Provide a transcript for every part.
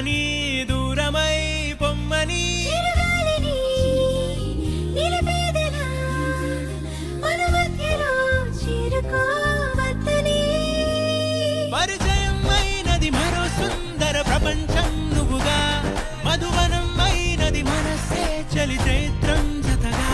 రమ్మని దూరమై పొమ్మని పరిచయం అయినది మరో సుందర ప్రపంచం నువ్వుగా మధువనం అయినది మనసే చలి చైత్రం జతగా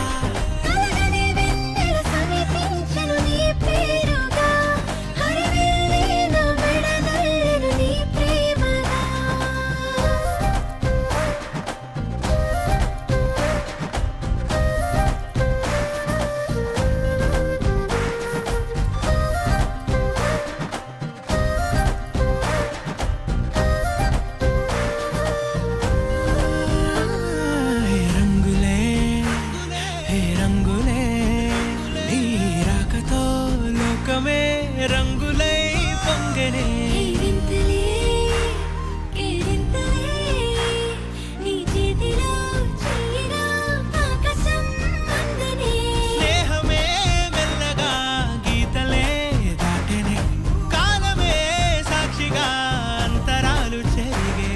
రంగులై పొంగనే స్నేహమే మెల్లగా గీతలే దాటెనే కాలమే సాక్షిగా అంతరాలు చెరిగే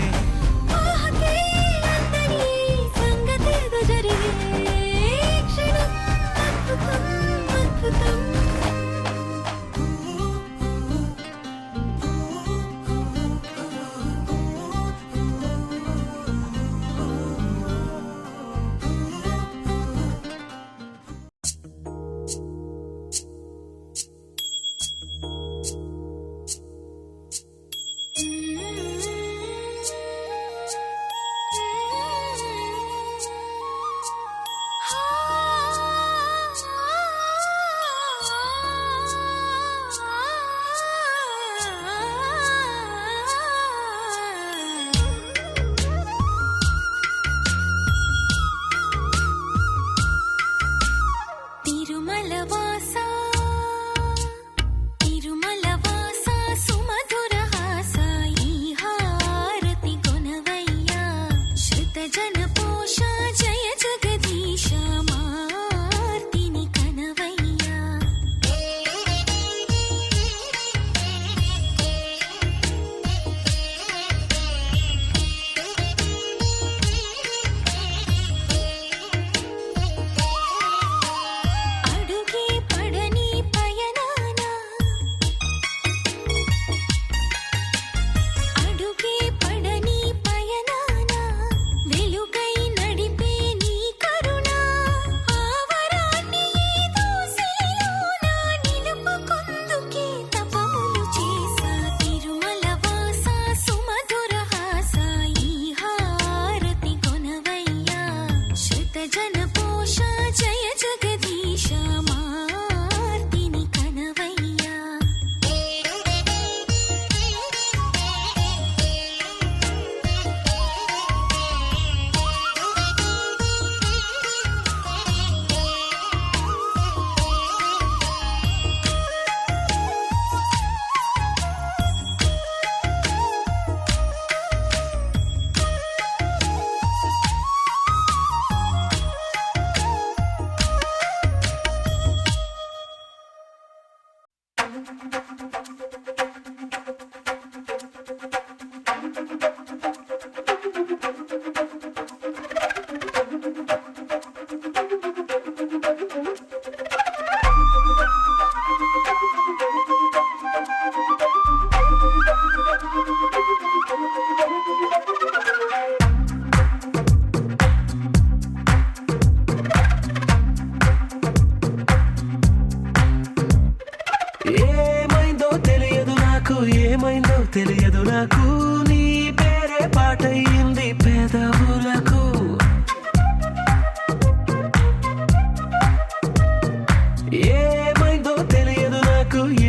ఏమైందో తెలియదు నాకు నీ పేరే పాటయింది పెదవులకు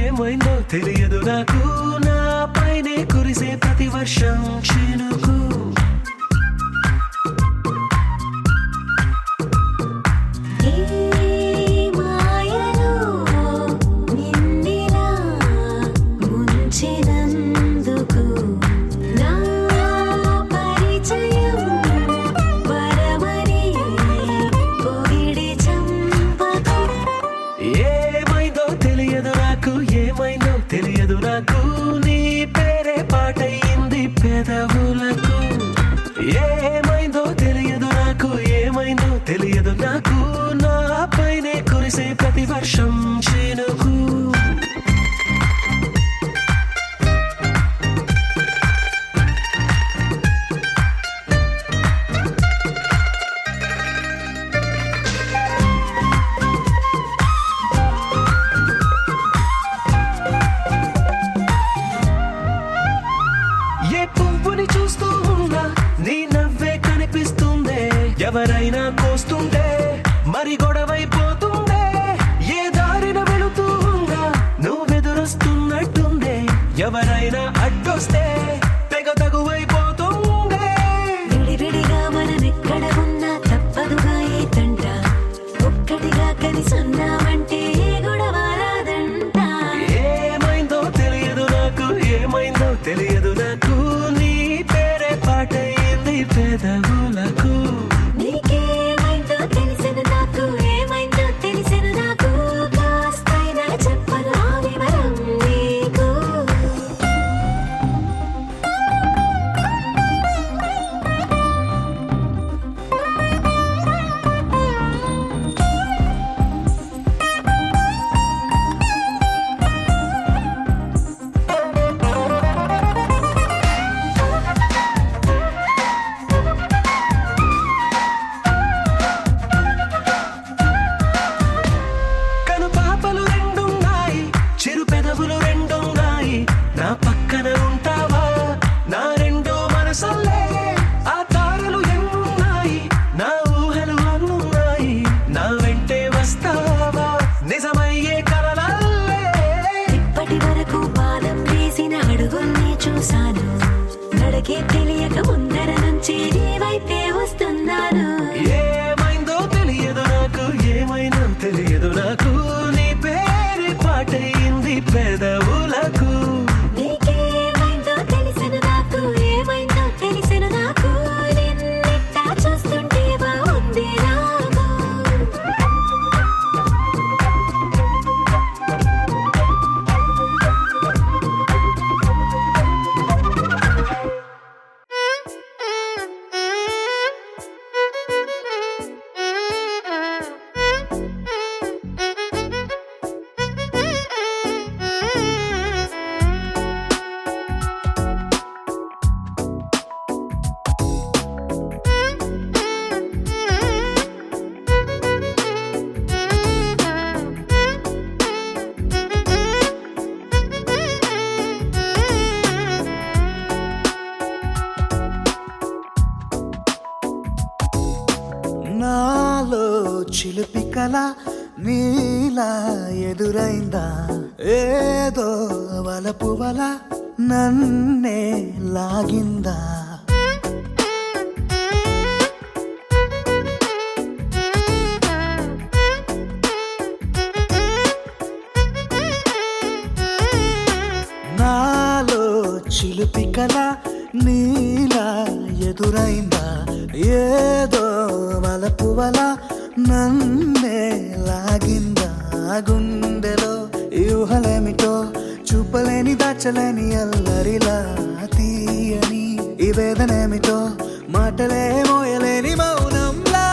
ఏమైందో తెలియదు నాకు నా పైనే కురిసే ప్రతి వర్షం చినుకు ఏమైందో తెలియదు నాకు నీ పేరే పాటయింది పెదవులకు ఏమైందో తెలియదు నాకు, ఏమైందో తెలియదు నాకు, నా పైనే కురిసే ప్రతి వర్షం చినుకు. ఏ పువ్వుని చూస్తూ ఉన్నా నీ నవ్వే కనిపిస్తుందే, ఎవరైనా కోస్తుంటే మరి గొడవైపోతుందే, ఏ దారిన వెళుతూ ఉన్నా నువ్వెదురొస్తున్నట్టుందే, ఎవరైనా అడ్డొస్తే తెగ తగువైపోతుందే. విడివిడిగా మనమెక్కడ ఉన్నా తప్పదుగా ఈ తంట, ఒక్కటిగా కలిసున్నామంటే గొడవ రాదంట. ఏమైందో తెలియదు నాకు, ఏమైందో తెలియదు నాకు, నీ పేరే పాటయింది పెదవులకు. నీకేమైందో తెలిసిన నాకు, ఏమైందో తెలిసిన నాకు, కాస్తైనా చెప్పను ఆ వివరం నీకు. కను పాపలు రెండున్నాయి, చిరు పెదవులు రెండున్నాయి, నా పక్కన ఉంటావా నా రెండో మనసల్లే. ఆ తారలు ఎన్నున్నాయి, నా ఊహలు అన్నున్నాయి, నా వెంటే వస్తావా నిజమయ్యే కలలల్లే. ఇప్పటి వరకు పాదం వేసిన అడుగుల్ని చూశాను, నడకే తెలియక ముందర నుంచి నీ వైపే వస్తున్నాను. ఏమైందో తెలియదు నాకు, ఏమైందో తెలియదు నాకు, నీ పేరే పాటయింది పెదవులకు. నీకేమైందో తెలిసిన నాకు, ఏమైందో తెలిసిన నాకు, నిన్నిట్టా చూస్తుంటే బాగుంది నాకు. నాలో చిలిపి కల నీలా ఎదురైందా, ఏదో వలపు వల నన్నే లాగిందా. నాలో చిలిపి కల నీలా ఎదురైందా, ఏదో వలపు వల నన్నే లాగిందా. గుండెలో యూహలేమిటో చూపలేని దాచలేని అల్లరిలా తీయని ఈ వేదనేమిటో మాటలే మోయలేని మౌనంలా.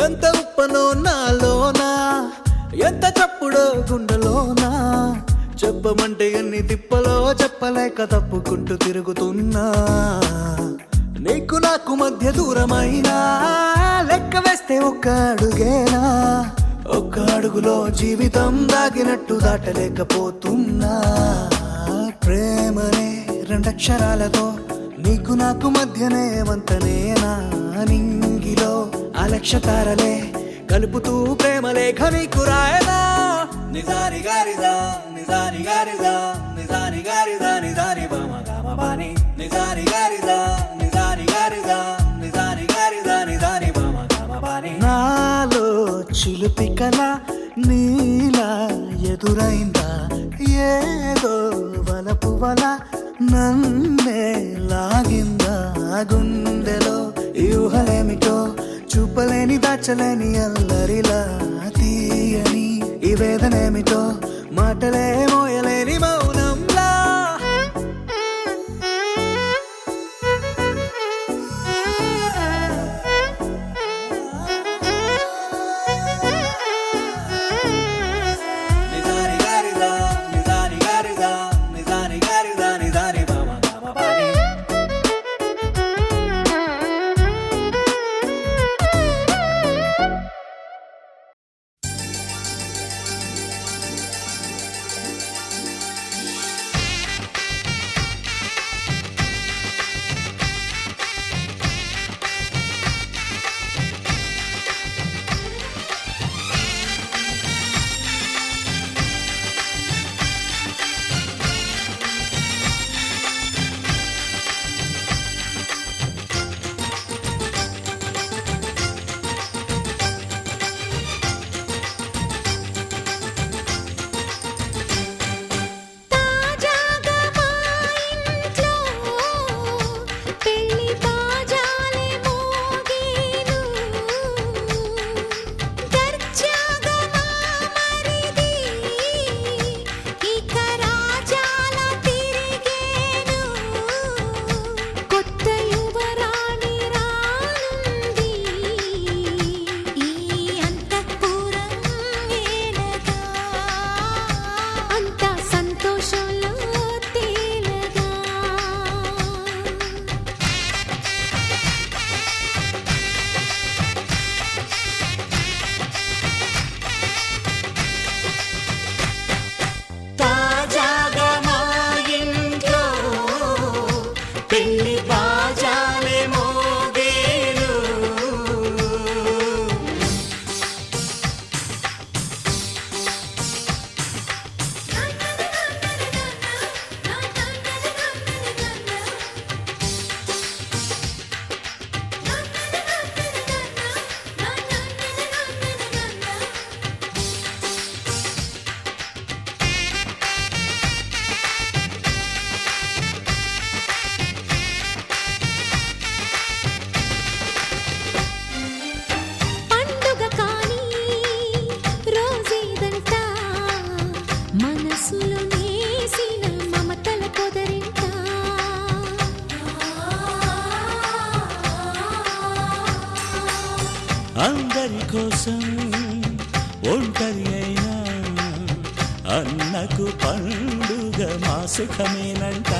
ఎంత ఉప్పనో నాలోనా, ఎంత చప్పుడో గుండెలోనా, చెప్పమంటే ఎన్ని తిప్పలో చెప్పలేక తప్పుకుంటూ తిరుగుతున్నా. నీకు నాకు మధ్య దూరమైనా లెక్క వేస్తే ఒక్క అడుగేనా, ఒక్క అడుగులో జీవితం దాగినట్టు దాటలేకపోతున్నా. ప్రేమనే రెండక్షరాలతో నీకు నాకు మధ్యనే వంతనేనా నింగిలో అలక్ష్య తారలే కలుపుతూ ప్రేమ లేఖ నీకు రాయనా నిజారి గారిదా నిజారి గారిదా నిజారి గారిదా నిజారి బామ గామ బాని నిజారి గారిదా నిజారి గారిదా నిజారి గారిదా నిజారి బామ గామ బాని నాలో చిలుపి కల నీలా ఎదురైందా ఏదో వలపు వల నన్నే లాగిందా గుండెలో యూహలేమిటో చూపలేని దాచలేని అల్లరిలా తీయని ఈ వేదనేమిటో మాటలే మోయలేని మౌనంలా నిజారి గారిదా నిజారి గారిదా నిజారి గారిదా నిజారి బామ గామ బాని తాజాగా మా ఇంట్లో పెళ్లి బాజాలే మోగేను దర్జాగా మా మరిది ఇక రాజాల తిరిగేను కొత్త యువరాణి రానుంది ఈ అంతఃపురం వేలగా అంతా సంతోషంలో తేలగా తాజాగా మా ఇంట్లో పెళ్లి బాజాలే మోగేను పండుగ కాని రోజేదంట మనసులో నేసిన మమతల పొదరింట అందరి కోసం ఒంటరి అయినా అన్నకు పండుగ మా సుఖమేనంట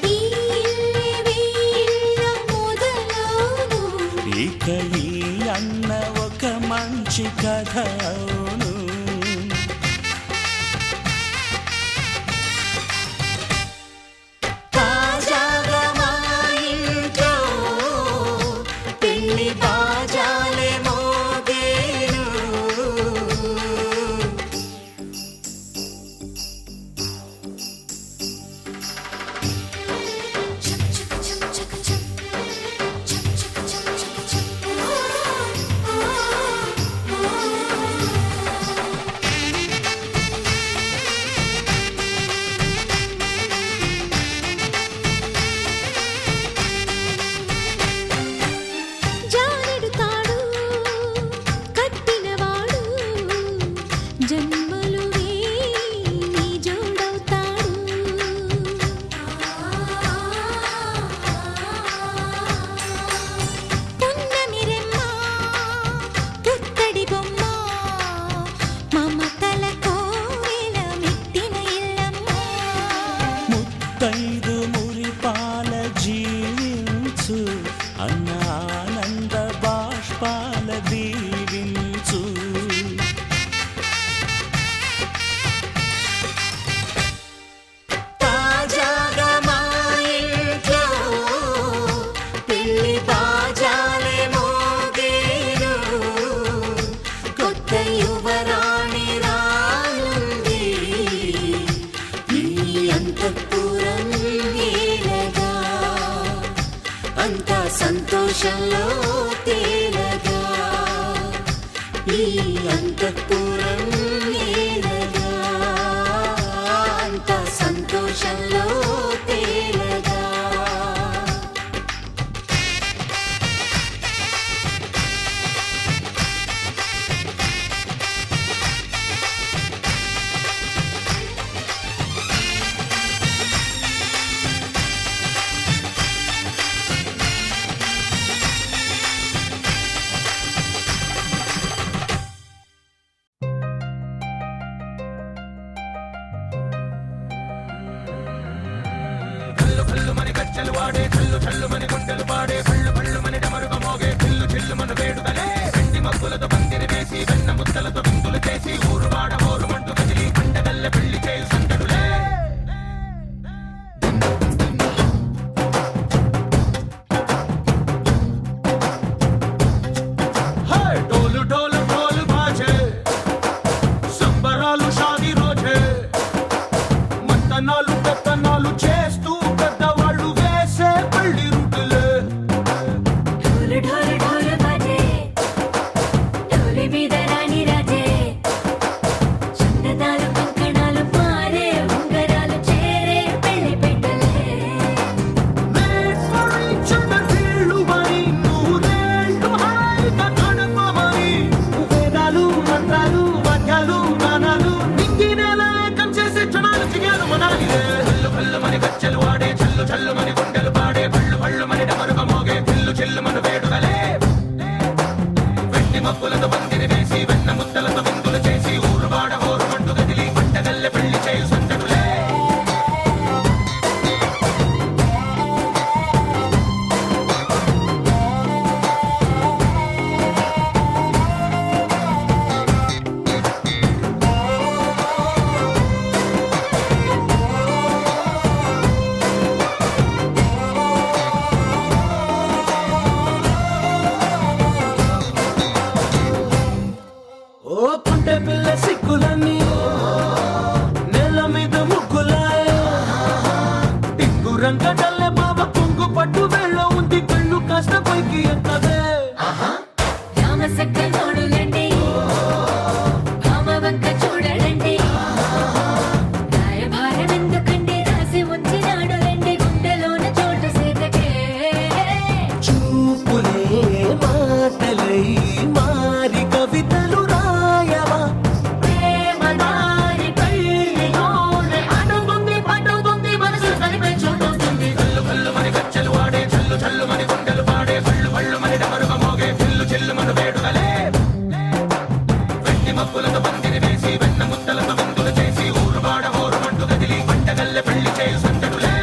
ఈ ఇల్లే వీళ్ళ మొదలవును ఇక ఈ అన్న ఒక మంచి కథ అవును తాజాగా మా ఇంట్లో పెళ్లి బాజాలే మోగేను జానెడు తాడు కట్టినవాడు జన్మలు వేయి జోడవుతాడు పున్నమి రెమ్మ పుత్తడి బొమ్మ మమతల కోవెల మెట్టిన ఇల్లమ్మ ముత్తైదు మురిపాల జీవించు అన్న ఆనంద బాష్పాల దీవించు తాజాగా మా ఇంట్లో సంతోషంలో తేలగా ఈ అంతఃపురం ఏలగా అంత సంతోషంలో తేలగా డోలు డోలు డోలు బాజే సంబరాలు షాదీ రోజే మంతనాలు పెత్తనాలు చేస్తూ పెద్దవాళ్ళు వేసే పెళ్లి రుటులే ढोल ढोल ढोल बाजे ढोली మీద రాణి రాజే చందనాలు కంకణాలు మారే ఉంగరాలు చేరే పెళ్లి పెట్టలే Made for each other వీళ్ళుమని నూరేళ్ళు హాయిగా గడపమని వేదాలు మంత్రాలు వాద్యాలు గానాలు నింగినేల ఏకం చేసే క్షణాలు చిగాలు మనాలిలే కళ్ళు కళ్ళు మని గచ్చెలు వాడే చల్లు చల్లు మని గుండెలు పాడే పళ్ళు పళ్ళు మని డమరుగ మోగే పిల్లు చెల్లు మను వేడుకలే వెండి మబ్బులతో పందిరి వేసి వెన్న ముద్దలతో విందులు చేసి ఊరు వాడ హోరు మంటు గదిలి పంటగల్లె పెళ్లి చేయు సందడులే ఓ పుంటె పిల్ల సిక్కులన్నీ నెల మీద ముగ్గులాయ టింగు రంగడల్లె బాబ కుంగు పట్టు వేళ్ళ ఉంది కళ్ళు కాస్త పైకి ఎక్కదే రామసక్క నోడులండి భామ వంక చూడడండి రాయభారం ఎందుకండి రాసి ఉంచినాడు రండి గుండెలోన చోటు సీతకే చూపులే మాటలై మారి కవితలు రాయవా ప్రేమదారి పెళ్లిలోనే అడుగుంది పట్టుకుంది మనసు కలిపే చూడుతుంది కళ్ళు కళ్ళు మని గచ్చెలు వాడే చల్లు చల్లు మని గుండెలు పాడే పళ్ళు పళ్ళు మని డమరుగ మోగే పిల్లు చెల్లు మను వేడుకలే వెండి మబ్బులతో పందిరి వేసి వెన్న ముద్దలతో విందులు చేసి ఊరు వాడ హోరు మంటు గదిలి పంటగల్లె పెళ్లి చేయు సందడులే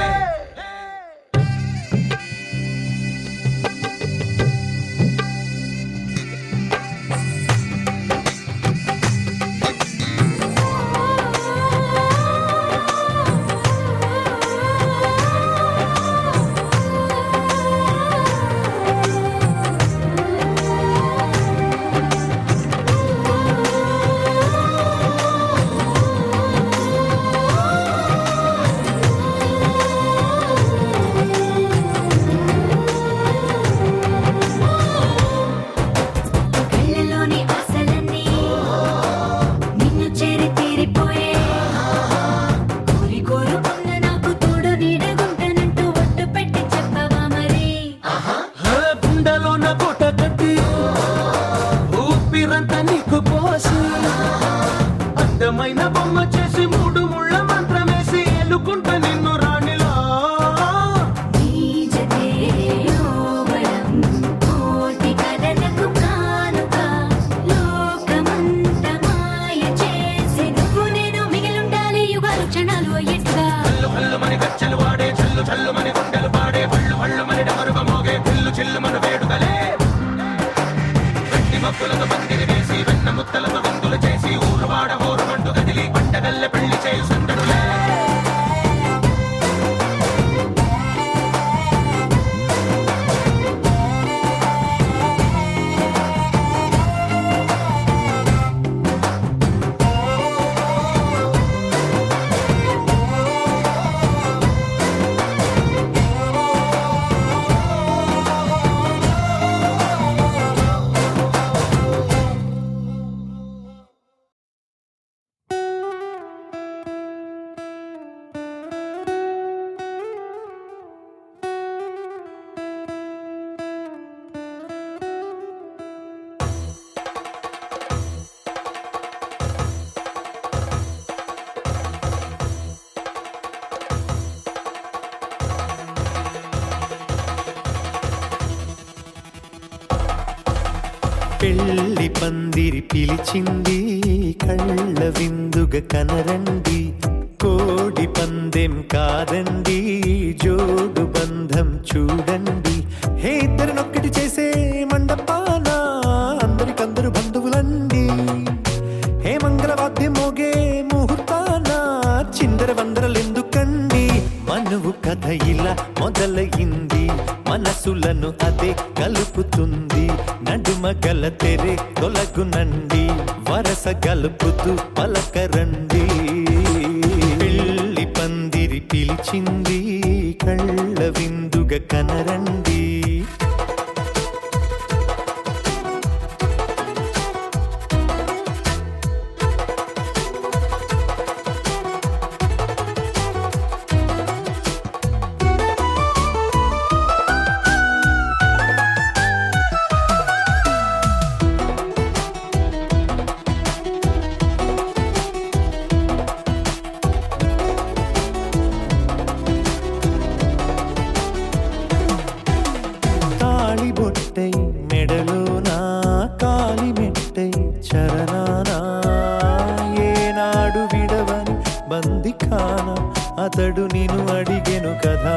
కళ్ళలోని ఆశలన్నీ నిన్ను చేరి తీరిపోయే కోరి కోరుకున్న నాకు తోడు నీడగుంటానంటూ ఒట్టు పెట్టి చెప్పవా మరి గుండెలోన కోట కట్టి ఊపిరంతా నీకు పోసి అందమైన బొమ్మ చేసి మూడు ముళ్ళ మంత్రమేసి ఎలుకుంట నిన్ను రాణిలా నీజతే యోవరం కోటి కలలకు కానుక లోకమంత మాయ చేసి నువ్వు నేను మిగిలుండాలి యుగాలు క్షణాలు అయ్యట్గా కళ్ళు కళ్ళు మని గచ్చెలు వాడే చల్లు చల్లు మని గుండెలు పాడే పళ్ళు పళ్ళు మని డమరుగ మోగే పిల్లు చెల్లు మను వేడుకలే వెండి మబ్బులతో పందిరి వేసి వెన్న ముద్దలతో విందులు చేసి ఊరు వాడ హోరు మంటు గదిలి పంటగల్లె పెళ్లి చేయు సందడులే. పెళ్లి పందిరి పిలిచింది కళ్ళ విందుగా కనరండి కోడి పందెం కాదండి జోడు బంధం చూడండి హే ఇద్దరినొక్కటి చేసే మండపాన అందరికందరు బంధువులండి హే మంగళవాద్యం మోగే ముహూర్తాన చిందర వందరలెందుకండి మనువు కథ ఇలా మొదలయింది మనసులను అదే కలుపుతుంది నడుమ గల తెరే తొలగునండి వరస గలుపుతూ పలకరండి పెళ్లి పందిరి పిలిచింది కళ్ళ విందుగా కనరండి బొట్టై మెడలోనా కాలి మెట్టై చరణానా ఏనాడు విడవని బందిఖాన అతడు నిన్ను అడిగెను కదా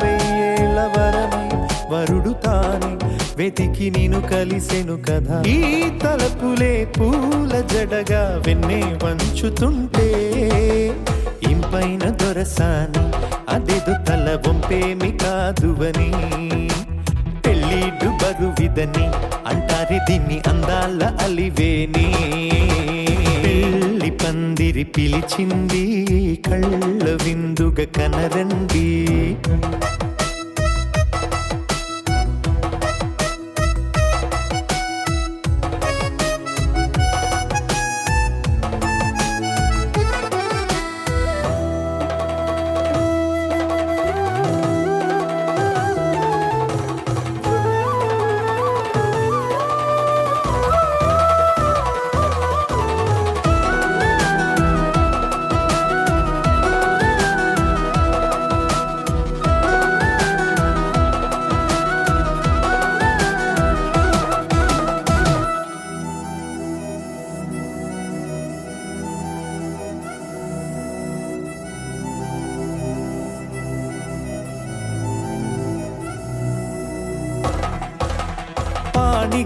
వెయ్యేళ్ళ వరమై వరుడు తానే వెతికి నిన్ను కలిసెను కదా ఈ తలపులే పూల జడగా వెన్నే వంచుతుంటే ఇంపైన దొరసాని అదేదో తల వంపేమి కాదువని పెళ్ళిడు బరువిదని అంటారే దీన్ని అందాల అలివేని పెళ్లి పందిరి పిలిచింది కళ్ళ విందుగా కనరండి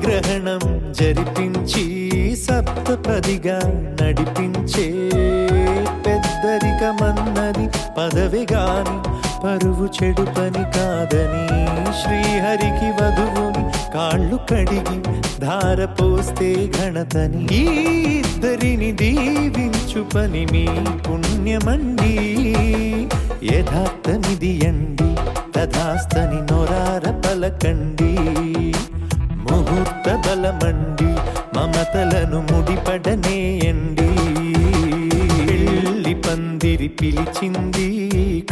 గ్రహణం జరిపించి సప్తపదిగా నడిపించే పెద్దరికమన్నది పదవి గాని పరువు చెడు పని కాదని శ్రీహరికి వధువుని కాళ్ళు కడిగి ధార పోస్తే ఘనతని ఈ ఇద్దరిని దీవించు పని మీ పుణ్యమండి యథార్థమిది అండి తథాస్తని నొరార పలకండి ముహూర్త బలమండి మమతలను ముడిపడనేయండి పెళ్లి పందిరి పిలిచింది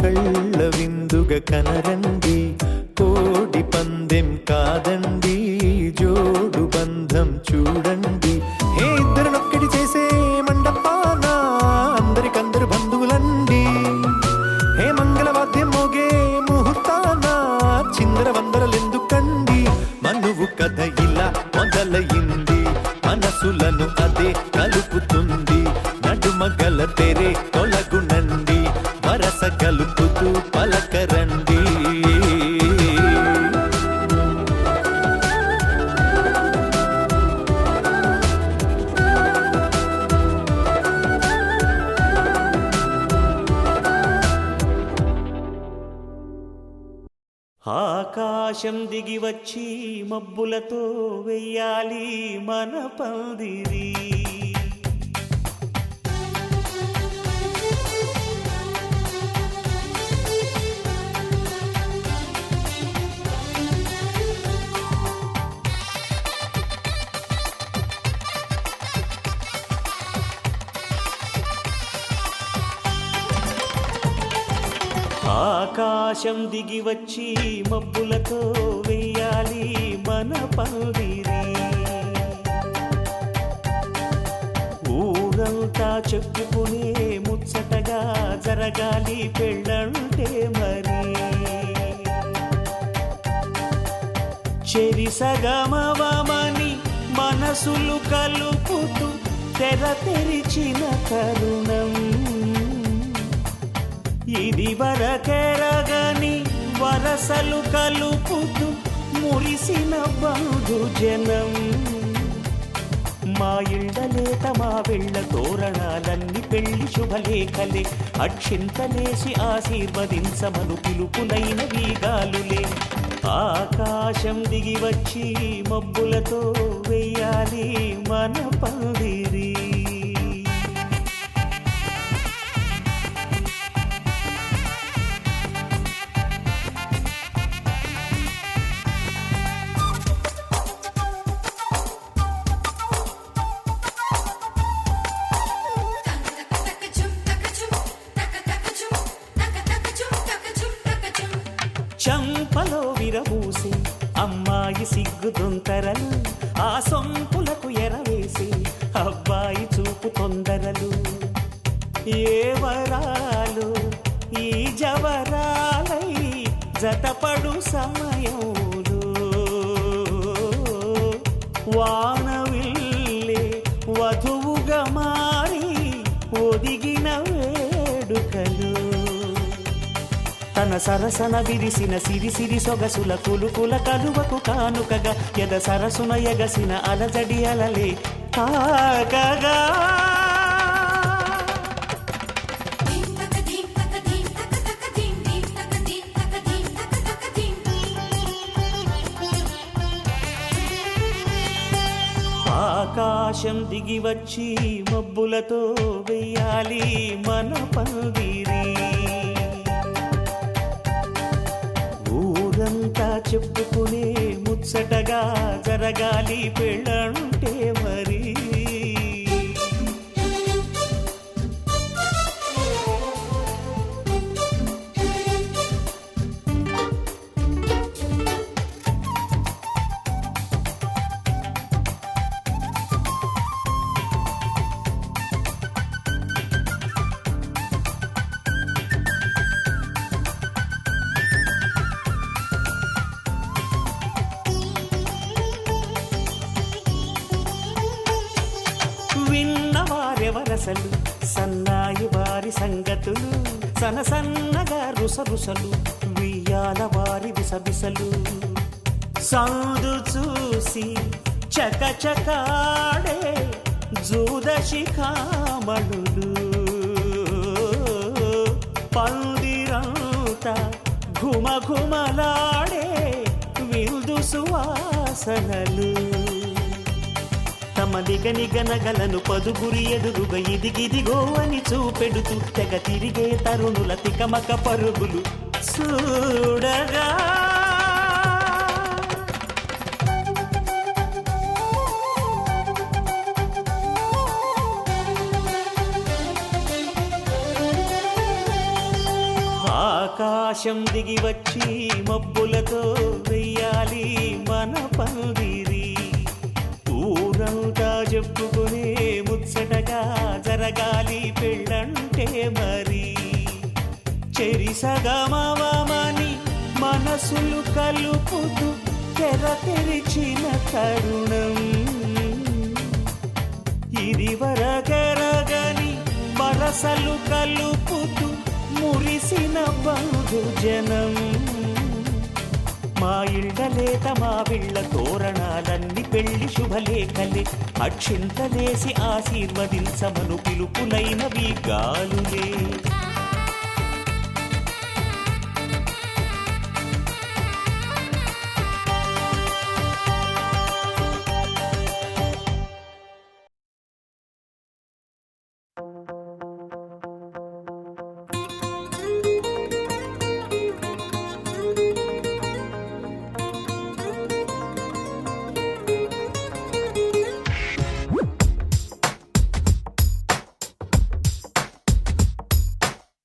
కళ్ళ విందుగా కనరండి కోడి పందెం కాదండి జోడు బంధం చూడండి హే ఇద్దరినొక్కటి చేసే మండపాన అందరికందరు బంధువులండి హే మంగళవాద్యం మోగే ముహూర్తాన చిందర వందరలెందుకండి మనువు కథ ఇలా మొదలయింది మనసులను అదే కలుపుతుంది నడుమ గల తెరే తొలగునండి వరస కలుపుతూ పలకరండి ఆకాశం దిగి వచ్చి మబ్బులతో వెయ్యాలి మన పందిరి ఆకాశం దిగి వచ్చి మబ్బులతో వెయ్యాలి మన పందిరి ఊరంతా చెప్పుకునే ముచ్చటగా జరగాలి పెళ్ళంటే మరి చెరి సగమవమని మన మనసులు కలుపుతూ తెర తెరిచిన తరుణం ఇది వరకెరగని వరసలు కలుపుతూ మురిసిన బంధుజనం మా ఇళ్ళలేత మా వెళ్ళ తోరణాలన్నీ పెళ్లి శుభలేఖలే అక్షింతలేసి ఆశీర్వదించమను పిలుపులైన వీగాలులే ఆకాశం దిగి వచ్చి మబ్బులతో వెయ్యాలి మన పందిరి చంపలో విరబూసి అమ్మాయి సిగ్గుదొంతరలు ఆ సొంపులకు ఎరవేసి అబ్బాయి చూపు తొందరలు ఏ వరాలు ఈ జవరాలై జతపడు సమయంలో వానవిల్లే వధువుగా మారి ఒదిగిన వేడుకలు తన సరసన విరిసిన సిరిసిరి సొగసుల కులుకుల కలువకు కానుకగా ఎద సరసున ఎగసిన అలజడి అలలే తాకగా ఆకాశం దిగి వచ్చి మబ్బులతో వెయ్యాలి మన పందిరి ఊరంతా చెప్పుకునే ముచ్చటగా జరగాలి పెళ్ళంటే మరి విన్నవారెవరసలు సన్నాయి వారి సంగతులు సనసన్నగా రుసరుసలు వియ్యాల వారి విసబిసలు సౌదు చూసి చకచకాడే జూదశిఖామణులు పందిరంతా ఘుమఘుమలాడే విందు సువాసనలు తమ నిగనిగనగలను పదుగురి ఎదురుగా ఇదిగిదిగో అని చూపెడుతూ తెగ తిరిగే తరుణుల తికమక పరుగులు చూడగా ఆకాశం దిగి వచ్చి మబ్బులతో వెయ్యాలి మన పందిరి ఊరంతా చెప్పుకునే ముచ్చటగా జరగాలి పెళ్ళంటే మరి చెరిసగమవమని మనసులు కలుపుతూ తెర తెరిచిన తరుణం ఇది వరగరగని వరసలు కలుపుతూ మురిసిన బంధుజనం మా ఇళ్ళలేత మా విళ్ళ తోరణాలన్నీ పెళ్లి శుభలేఖలే అక్షింతలేసి ఆశీర్వదించమను పిలుపులైనవి గాలులే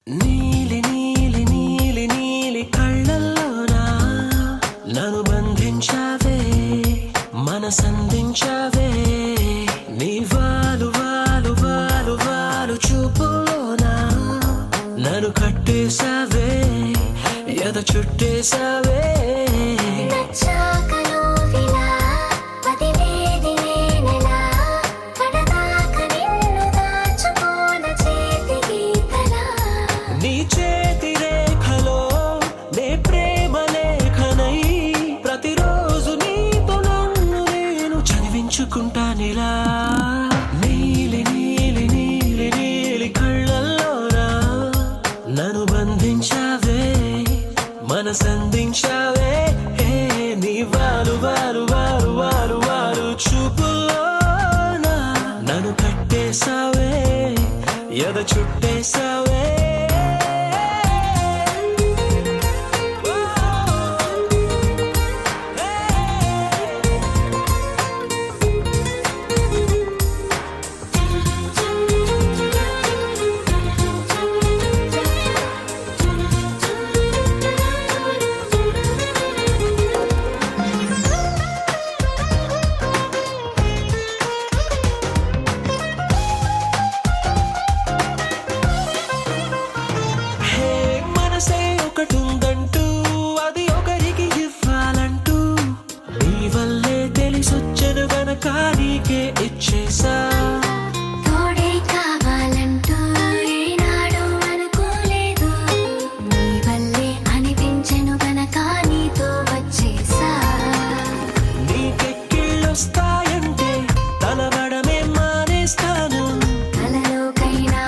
నీలి నీలి నీలి నీలి కళ్ళల్లోనా నన్ను బంధించావే మనసందించావే నీ వాలు వాలు వాలు వాలు చూపులోనా నన్ను కట్టేశావే ఎద చుట్టేశావే నచ్చాక నువ్విలా వదిలేది నేనెలా మనసందించావే హే నీ వాలు వాలు వాలు వాలు వాలు చూపులోన నన్ను కట్టేశావే ఎద చుట్టేశావే మనసే ఒకటుందంటూ అది ఒకరికి ఇవ్వాలంటూ నీ వల్లే తెలిసొచ్చను గనక నీకే ఇచ్చేసా తోడే కావాలంటూ ఏనాడు అనుకోలేదు నీ వల్లే అనిపించెను గనక నీతో వచ్చేసా నీకెక్కిళ్ళొస్తాయంటే తలవడమే మానేస్తాను కలలోకైనా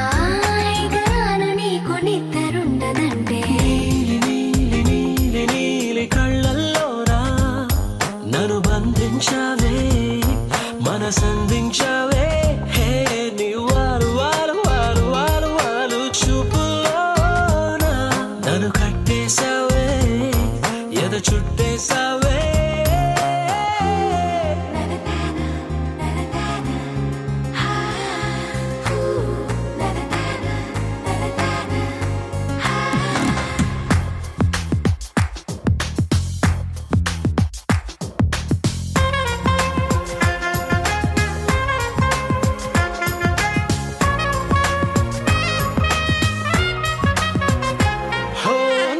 ఎగరాను నీకు నిద్రుండదంటే నీలి నీలి నీలి నీలి కళ్ళల్లోనా నన్ను బంధించావే మనసందించావే హే నీ వాలు వాలు వాలు వాలు వాలు చూపులోన నన్ను కట్టేశావే ఎద చుట్టేశావే హో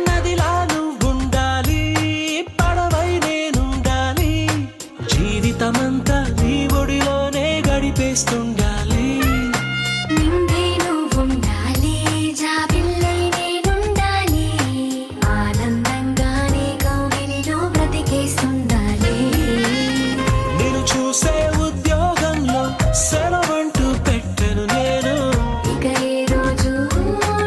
నదిలా నువ్వుండాలి పడవై నేనుండాలి జీవితమంతా నీ ఒడిలోనే గడిపేస్తుండాలి నిండే నువ్వుండాలి జాబిల్లై నేనుండాలి ఆనందంగా నీ కౌగిలిలో బ్రతికేస్తుండాలి నేను చూసే ఉద్యోగంలో సెలవంటూ పెట్టను నేను ఇక ఏ రోజు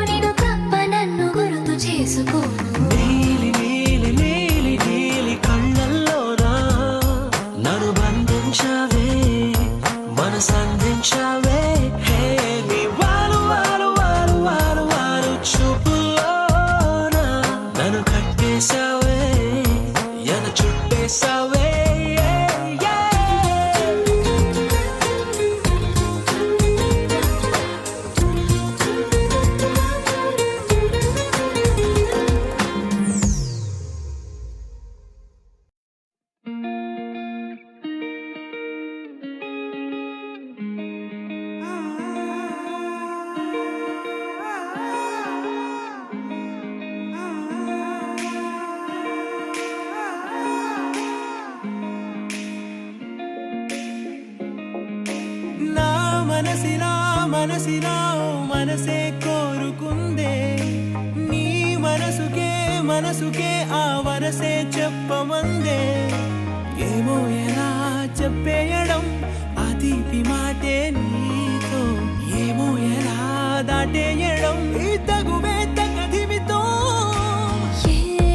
నిన్ను తప్ప నన్ను గుర్తు చేసుకోను నీలి నీలి నీలి నీలి కళ్ళల్లోనా నన్ను బంధించావే మనసందించావే హే నీ వాలు వాలు వాలు వాలు వాలు చూపులోన నన్ను కట్టేశావే ఎద చుట్టేశావే నా మనసిలా మనసిలా ఓ మనసే కోరుకుందే నీ మనసుకే ఆ వరసే చెప్పమందే ఏమో ఎలా చెప్పేయడం ఆ తీపి మాటే నీతో ఏమో ఎలా దాటేయడం ఈ తగువే తగదిమితో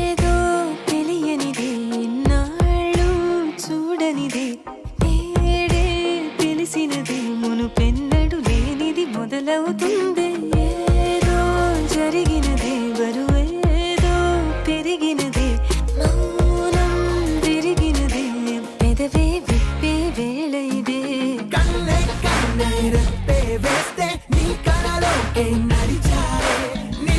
ఏదో తెలియనిదే నాళ్ళు చూడనిదే ఏడే తెలిసినదే మునుపెన్నడు లేనిది మొదలవుతుంది ఏదో జరిగినదే బరువేదో పెరిగినదే మౌనం విరిగినదే పెదవే విప్పే వేళ ఇదే కన్నే రెప్పే వేస్తే నీ కళలోకే నడిచారే నీ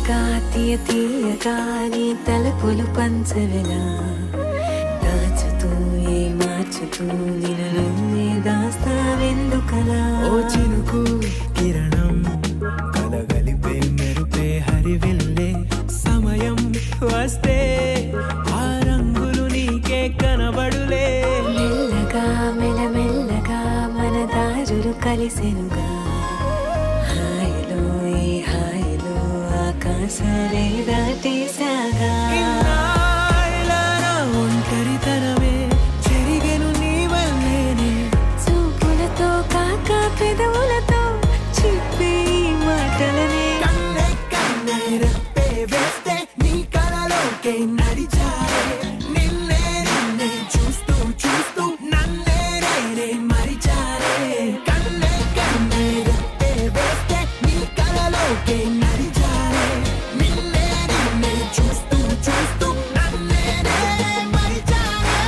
మెల్లగా తీయగా నీ తలపులు పంచవెలా దాచుతూ మార్చుతూ నిన్ను నువ్వే దాస్తావెందుకలా ఓ చినుకు కిరణం కలగలిపే మెరుపే హరివిల్లే సమయం వస్తే ఆ రంగులు నీకే కనబడులే మెల్లగా మెల్లమెల్లగా మన దారులు కలిసెనుగా హాయిలో ఈ హాయిలో ఆకాశాలే దాటేసాగా ఇన్నాళ్ళ నా ఒంటరితనమే చెరిగెను నీ వల్లేనే చూపులతో కాక పెదవులతో చెప్పే ఈ మాటలనే కన్నే కన్నే రెప్పే వేస్తే నీ కలలోకే నడిచారే నిన్నే నిన్నే చూస్తూ చూస్తూ నన్నే నేనే మరిచారే కన్నే కన్నే రెప్పే వేస్తే నీ కలలోకే నడిచారే నిన్నే నిన్నే చూస్తూ చూస్తూ నన్నే నేనే మరిచారే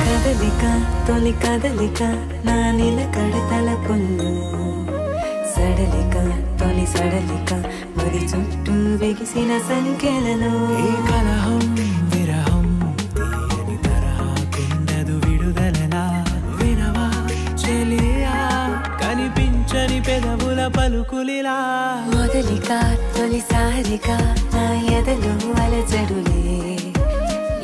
కదలిక తొలి కదలిక నా నిలకడ తలపుల్లో సడలిక తొలి సడలిక మరి చుట్టూ వెగిసిన సంఖ్యలలో ఈ కలహం విరహం తీయని తరహాకుండదు విడుదలలా వినవా చెలియా కనిపించని పెదవుల పలుకులిలా మొదలిక తొలిసారిక నా ఎదలు అలజడులే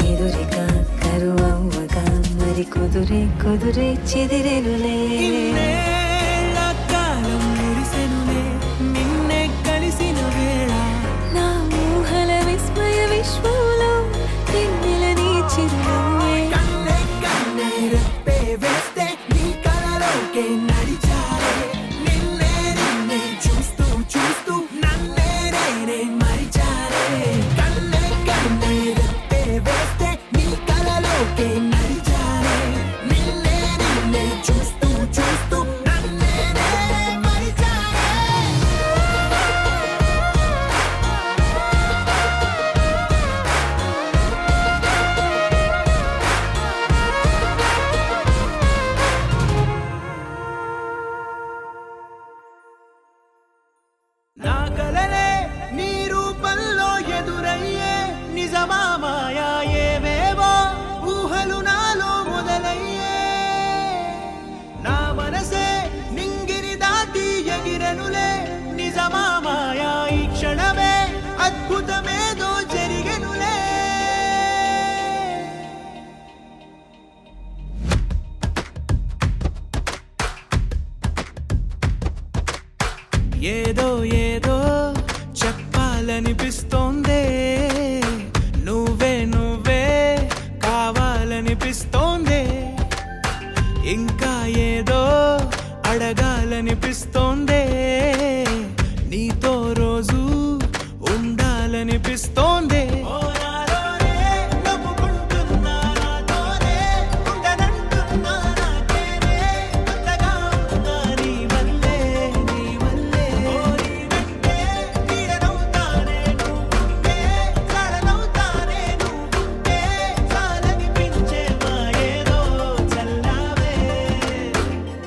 ఎదురిక కరువవ్వగా మరి కుదురే చెదిరెనులే ఇన్నేళ్ల కాలం మురిసెనులే నిన్నే కలిసిన వేళ నా ఊహల విస్మయ విశ్వంలో వెన్నెల నీ చిరునవ్వే కన్నే కన్నే రెప్పే వేస్తే నీ కలలోకే నడిచారే నిన్నే నిన్నే చూస్తూ చూస్తూ నన్నే నేనే మరిచారే కన్నే కన్నే రెప్పే వేస్తే నీ కలలోకే నడిచారే నిన్నే నిన్నే చూస్తూ చూస్తూ నన్నే నేనే మరిచారే నా కలలే నీ రూపంలో ఎదురయ్యే నిజమా మాయా ఏవేవో ఊహలు నాలో మొదలయ్యే నా మనసే నింగిని దాటి ఎగిరెనులే నిజమా మాయా ఈ క్షణమే అద్భుతమేదో జరిగెనులే ఏదో ఏదో చెప్పాలనిపిస్తోందే నువ్వే కావాలనిపిస్తోందే ఇంకా ఏదో అడగాలనిపిస్తోందే నీతో రోజు ఉండాలనిపిస్తోందే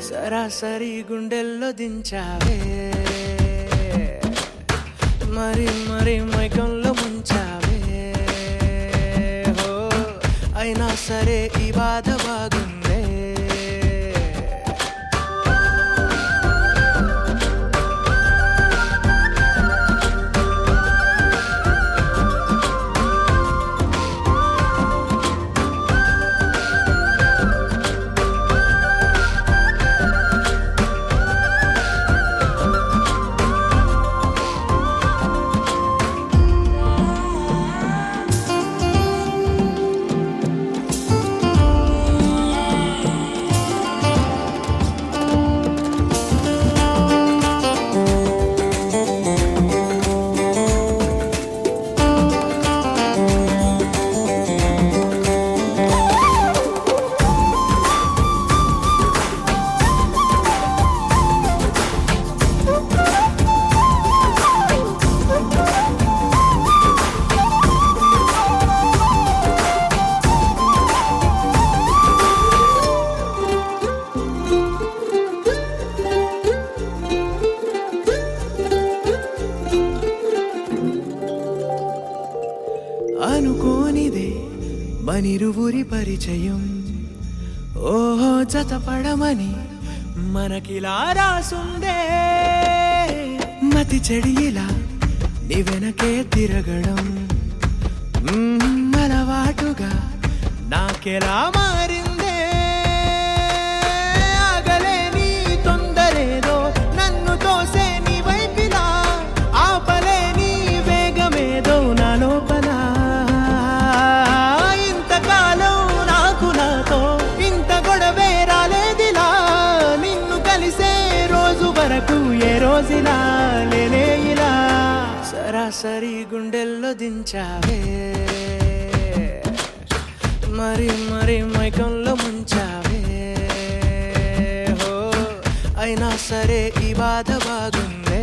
సరాసరి గుండెల్లో దించావే మరి మరి మైకంలో ముంచావే హో అయినా సరే ఈ బాధ బాగుందే ఇరువురి పరిచయం ఓహో జతపడమని మనకిలా రాసుందే మతి చెడి ఇలా నీ వెనకే తిరగడం అలవాటుగా నాకెలా మారిందే ఆగలేని తొందరేదో నన్ను తోసే నీ వైపిలా ఆపలేని వేగమేదో నా లోపల ఇంతకాలం నాకు నాతో ఇంత గొడవే రాలేదిలా నిన్ను కలిసే రోజు వరకు ఏ రోజులా లేనే ఇలా సరాసరి గుండెల్లో దించావే మరి మరి మైకంలో ముంచావే హో అయినా సరే ఈ బాధ బాగుందే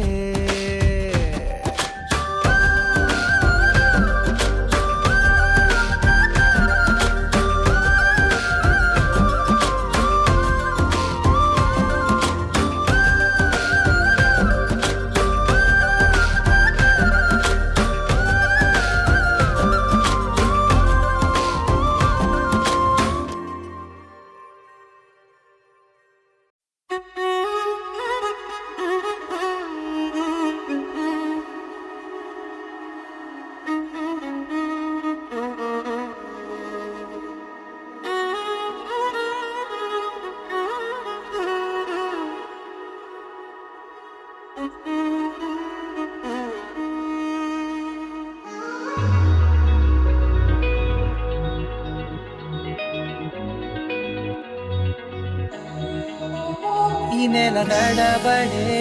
ఈ నెల నడబడే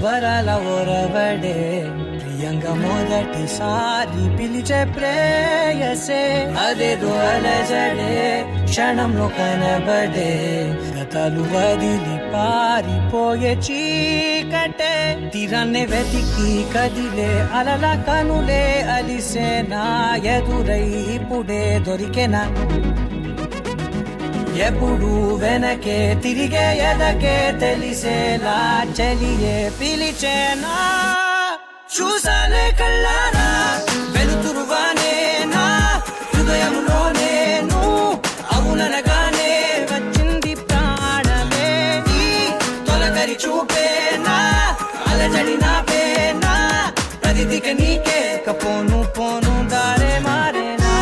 వరాల ఒరబడే ప్రియంగా మొదటిసారి పిలిచే ప్రేయసే అదేదో అలజడే క్షణంలో కనబడే గతాలు వదిలి పారిపోయే చీకటే తీరాన్ని వెతికి కదిలే అలల కనులే అలిసే నా ఎదురై ఇప్పుడే దొరికెనా ఎప్పుడు వెనకే తిరిగే ఎదకే తెలిసేలా చెలియే పిలిచేనా చూసాలే కళ్ళారా వెలుతురువానే నా హృదయంలోనే అవుననగానే వచ్చింది ప్రాణమే ఈ తొలకరి చూపేనా అలజడి నా పేనా ప్రతిదిక నీకే పోను పోను దారే మారేనా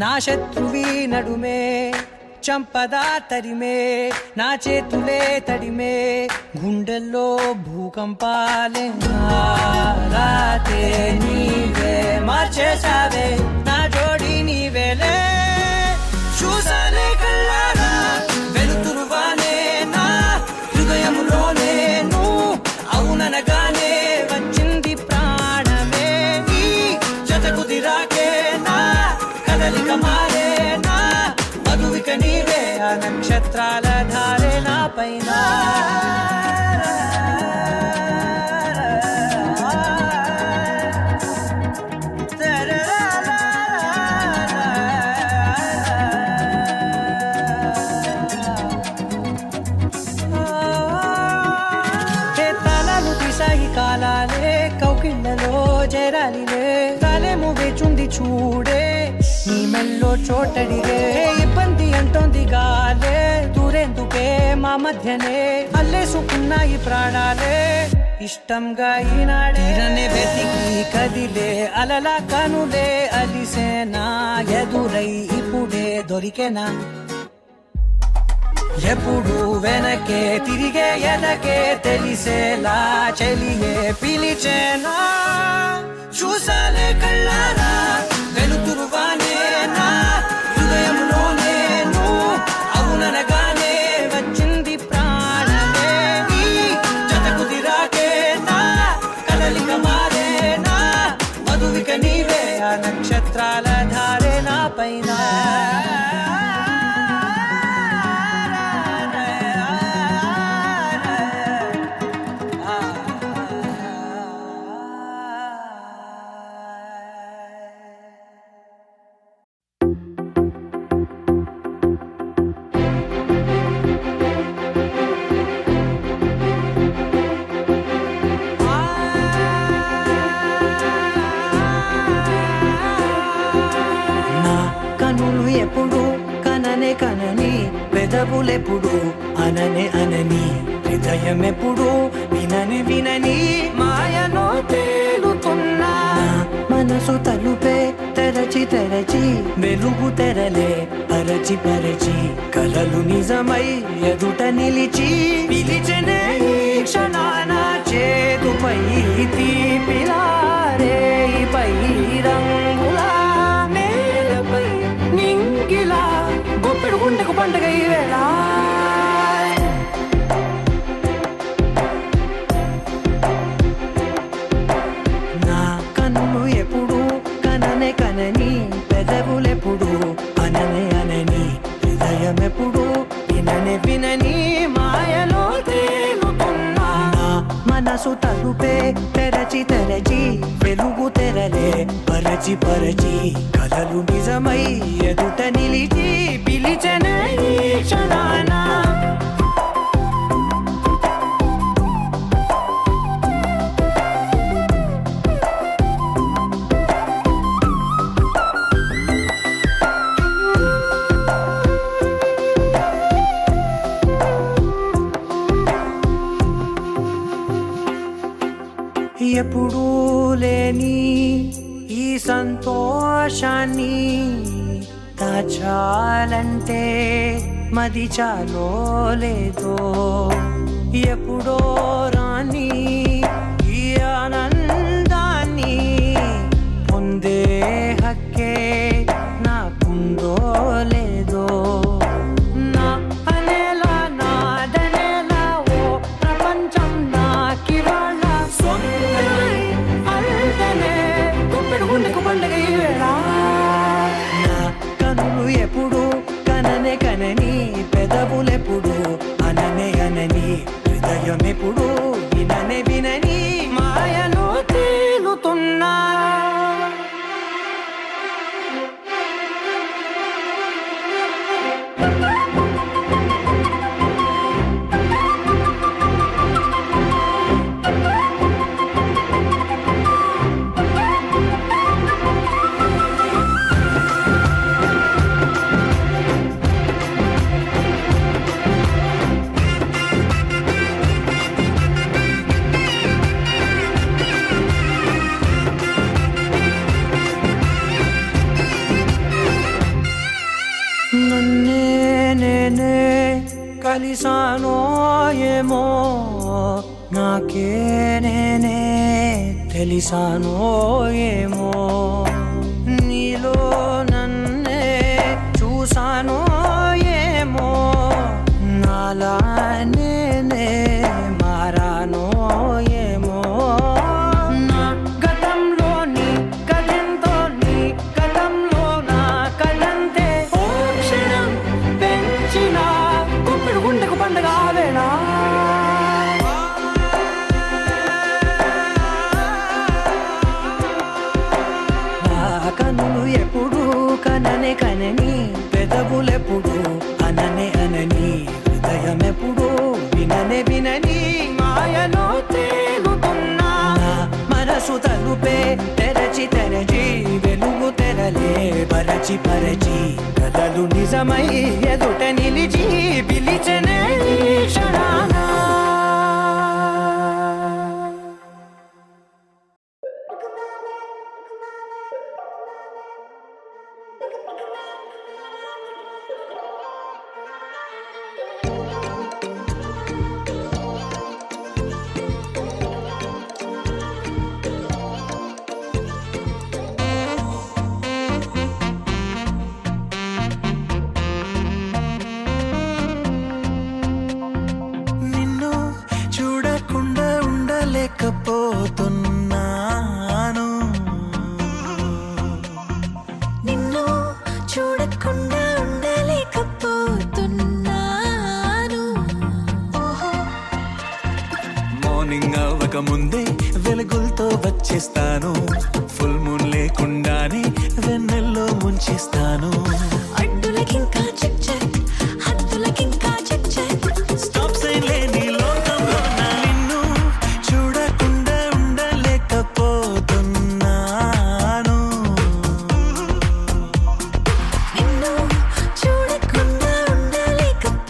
నా శత్రువి నడుమే చంపదా తరిమే నా చేతులే తడిమే గుండెల్లో భూకంపాలే రాతే నీవే మార్చేసావే నా జోడి నీవేలే చూసాలే కళ్ళారా వెలుతురువానే నా హృదయంలోనే అవుననగానే వచ్చింది ప్రాణమే ఈ జత కుదిరాకే నా కదలిక మారేనా మధువిక నీవే ఆ నక్షత్రాల ధారే నా పైన తలలు తీసాయి కాలాలే కౌకిళ్ళలో చేరాలిలే తలేము వేచుంది చూడే నీ మెల్లో చోటడిగే ఇబ్బంది అంటోంది గాలే దూరేందుకే మా మధ్యనే అల్లేసుకున్నాయి ప్రాణాలే ఇష్టంగా ఈనాడే వెతికి కదిలే అలల కనులే అలిసేనా ఎదురై ఇప్పుడే దొరికెనా ఎప్పుడు వెనకే తిరిగే ఎదకే తెలిసేలా చెలియే పిలిచేనా చూసాలే కళ్ళారా వెలుతురువానే నా హృదయంలోనే అవుననగానే వచ్చింది ప్రాణమే ఈ జత కుదిరాకే నా కదలిక మారేనా మధువిక నీవే ఆ నక్షత్రాల ధారే నా పైన పెదవులెప్పుడు అననే అనని హృదయం ఎప్పుడు వినని వినని మాయలో తేలుతున్నా మనసు తలుపే తెరచి తెరచి వెలుగు తెరలే పరచి పరచి కలలు నిజమై ఎదుట నిలిచి పిలిచెనే ఈ క్షణాన చేదుపై తీపిలారేపై రంగులా నేలపై నింగిలా గుప్పెడు గుండెకు పండుగ ఈ వేళ నా కన్ను ఎప్పుడు కననే కనని పెదవులెప్పుడు అననే అనని హృదయం ఎప్పుడు విననే వినని మాయలో తేలుతున్నా నా మనసు తలుపే తెరచి తెరచి వెలుగు తెరలే పరచి పరచి కలలు నిజమై ఎదుట నిలిచి పిలిచెనే ఈ క్షణాన ఎప్పుడూ లేని ఈ సంతోషాన్ని దాచాలంటే మది చాలో లేదో ఎప్పుడో రాని ఈ ఆనందాన్ని పొందే హక్కే నాకుందో లేదో నా అనేలా నాదనేలా ఓ ప్రపంచం నాకివాళ్ళ సొంతమై అల్దనే గుప్పెడు గుండెకు పండుగ ఈ వేళ నా కనులు ఎప్పుడు కననే కనని పెదవులెప్పుడు అననే అనని హృదయం ఎప్పుడు విననే వినని మాయలో తేలుతున్నా నన్నే నేనే కలిసానో ఏమో నాకే నేనే తెలిసానో ఏమో నీలో నన్నే చూసానో ఏమో నాలా నేనే మారానో ఏమో నా గతంలోని కథంతో నీ గతంలో నా కథంతే ఓ క్షణం పెంచిన గుప్పెడు గుండెకు పండుగ వేళ కనులు ఎప్పుడు కననే కనని పెదవులెప్పుడు అననే అనని హృదయం ఎప్పుడు విననే వినని మాయలో తేలుతున్నా మనసు తలుపే తెరచి తెరచి వెలుగు తెరలే పరచి పరచి కలలు నిజమై ఎదుట నిలిచి పిలిచెనే ఈ క్షణాన నిన్ను చూడకుండా ఉండలేకపోతున్నాను నిన్ను చూడకుండా ఉండలేకపోతున్నాను మార్నింగ్ అవ్వక ముందే వెలుగులతో వచ్చేస్తాను ఫుల్ మూన్ లేకుండానే వెన్నెల్లో ముంచేస్తాను అడ్డులకింకా చెక్ చెక్ హద్దులకింకా చెక్ చెక్ స్టాప్ సైన్ లేని లోకంలో నా నిన్ను చూడకుండా ఉండలేకపోతున్నాను నిన్ను చూడకుండా ఉండలేకపోతున్నాను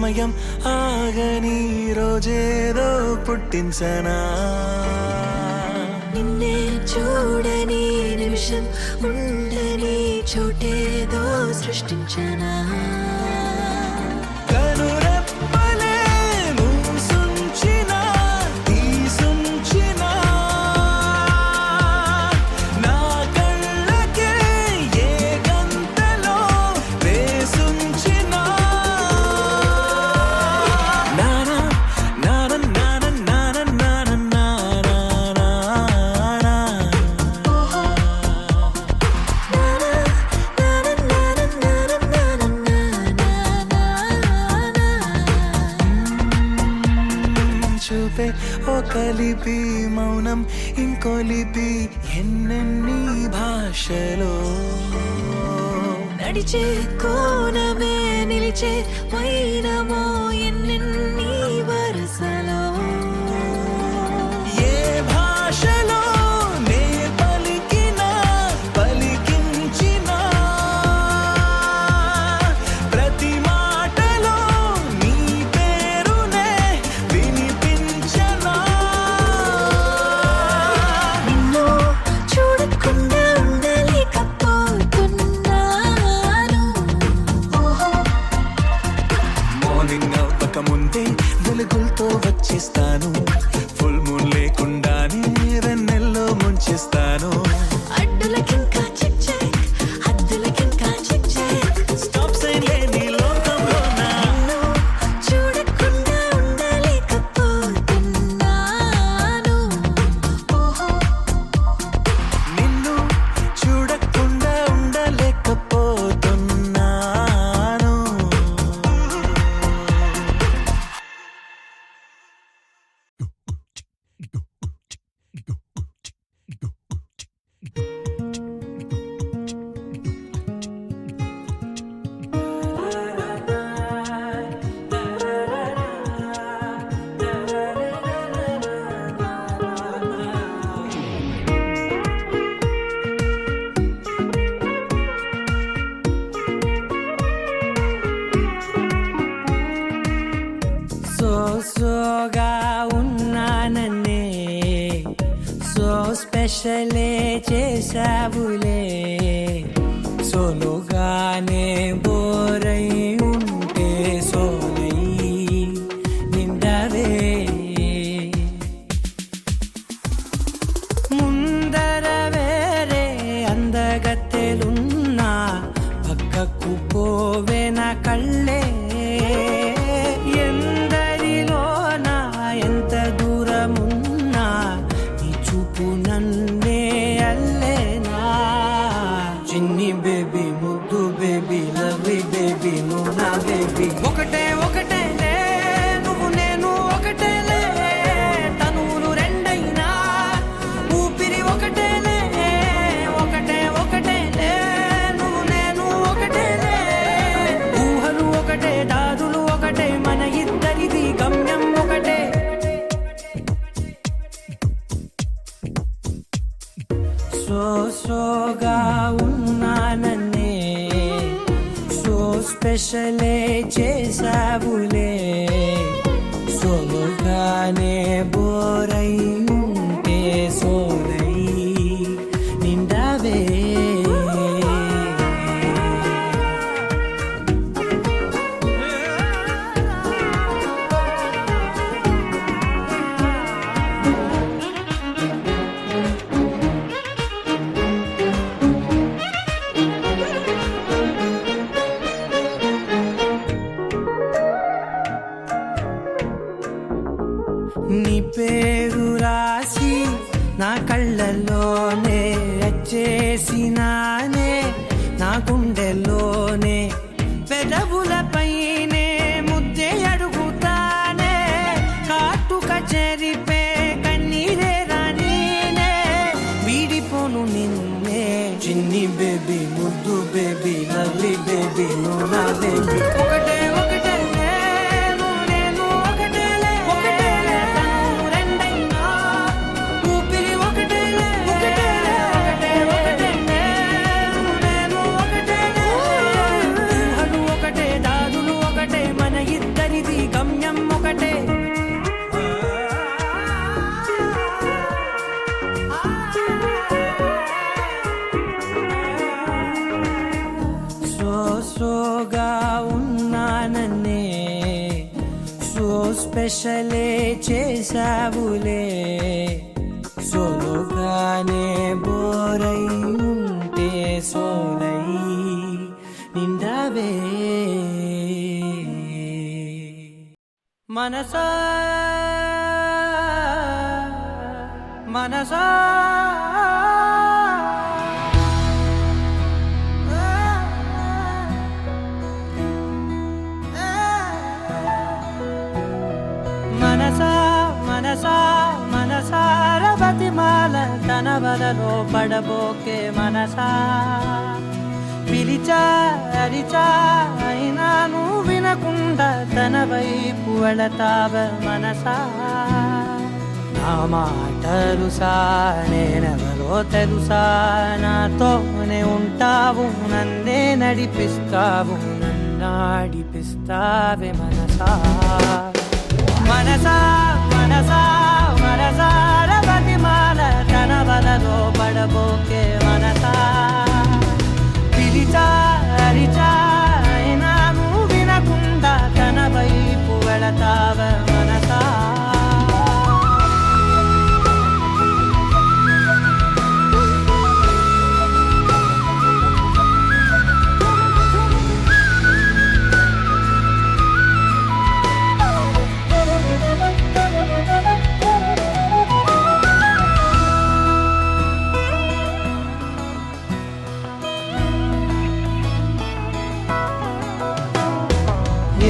సమయం ఆగని రోజేదో పుట్టించనా నిన్నే చూడని నిమిషం ఉండని చోటేదో సృష్టించనా కనురెప్పలే మూసుంచినా తీసుంచినా నా కళ్ళకే ఏ గంటలో వేసుంచినా నానా నానా నానా నానా నానా నానా చూపే ఓ కలిపి మౌనం ఇంకో లిపి ఎన్నెన్ని భాషలో నడిచే కోణమే నిలిచే వైనమో ఎన్నెన్ని వరసలో ఏ భాషలో నే పలికినా పలికించినా ప్రతి మాటలో నీ పేరునే వినిపించనా నిన్ను చూడకుండా ఉండలేకపోతున్నాను మార్నింగ్ అవ్వక ముందే వెలుగులతో వచ్చేస్తాను ఫుల్ మూన్ లేకుండానే వెన్నెల్లో ముంచేస్తాను అడ్డులకింకా చెక్ చెక్ హద్దులకింకా చెక్ చెక్ స్టాప్ సైన్ లేని లోకంలో నా నిన్ను చూడకుండా ఉండలేకపోతున్నాను నిన్ను చూడకుండా ఉండలేకపోతున్నాను సోగా ఉన్నానన్నే సో స్పెషలే చేసావులే సోలోగానే బోరై ఉంటే సోలై నిండవే ముందర వేరే అందగత్తెలున్నా పక్కకు పోవే నా కళ్ళే ఎందరిలోనా ఎంత దూరమున్నా నీ చూపు నన్నే అల్లేనా చిన్ని బేబీ ముద్దు బేబీ లవ్లీ బేబీ నువ్వు నా బేబీ ఒకటే ఒకటేలే నువ్వు నేను ఒకటేలే తనువులు రెండైనా ఊపిరి ఒకటేలే ఒకటే ఒకటేలే నువ్వు నేను ఒకటేలే ఊహలు ఒకటే దారులు ఒకటే మన ఇద్దరిది గమ్యం ఒకటే సోగా ఉన్నానన్నే సో స్పెషలే చేసావులే సోలోగానే బోరై ఉంటే సోలై నిండవే నీ పేరు రాసి నా కళ్ళల్లోనే వచ్చేసినానే నా గుండెల్లోనే పెదవులపైనే ముద్దే అడుగుతానే కాటుక చెరిపే కన్నీరే రానీనే వీడిపోను నిన్నే చిన్ని బేబీ ముద్దు బేబీ లవ్లీ బేబీ నువ్వు నా బేబీ ఒకటే ఒకటేలే నువ్వు నేను ఒకటేలే ఒకటేలే తనువు రెండైనా ఊపిరి ఒకటేలే ఒకటేలే ఒకటే ఒకటే స్పెషలే చేసావులే సోలోగానే బోరై ఉంటే సోలై నిండవే మనసా మనసా మనసా మనసా మనసార బతిమాల తన వలలో పడబోకే మనసా పిలిచా అరిచా అయినా నువ్వు వినకుండా తన వైపు వెళతావ మనసా నా మాటలుసా నేనెవరో తెలుసా నాతోనే ఉంటావు నన్నే నడిపిస్తావు నన్నాడిపిస్తావే మనసా మనసా మనసా మనసార బతిమాల తన వలలో పడబోకే మనసా పిలిచా అరిచా అయినా నువ్వు వినకుండా తన వైపు వెళతావ మనసా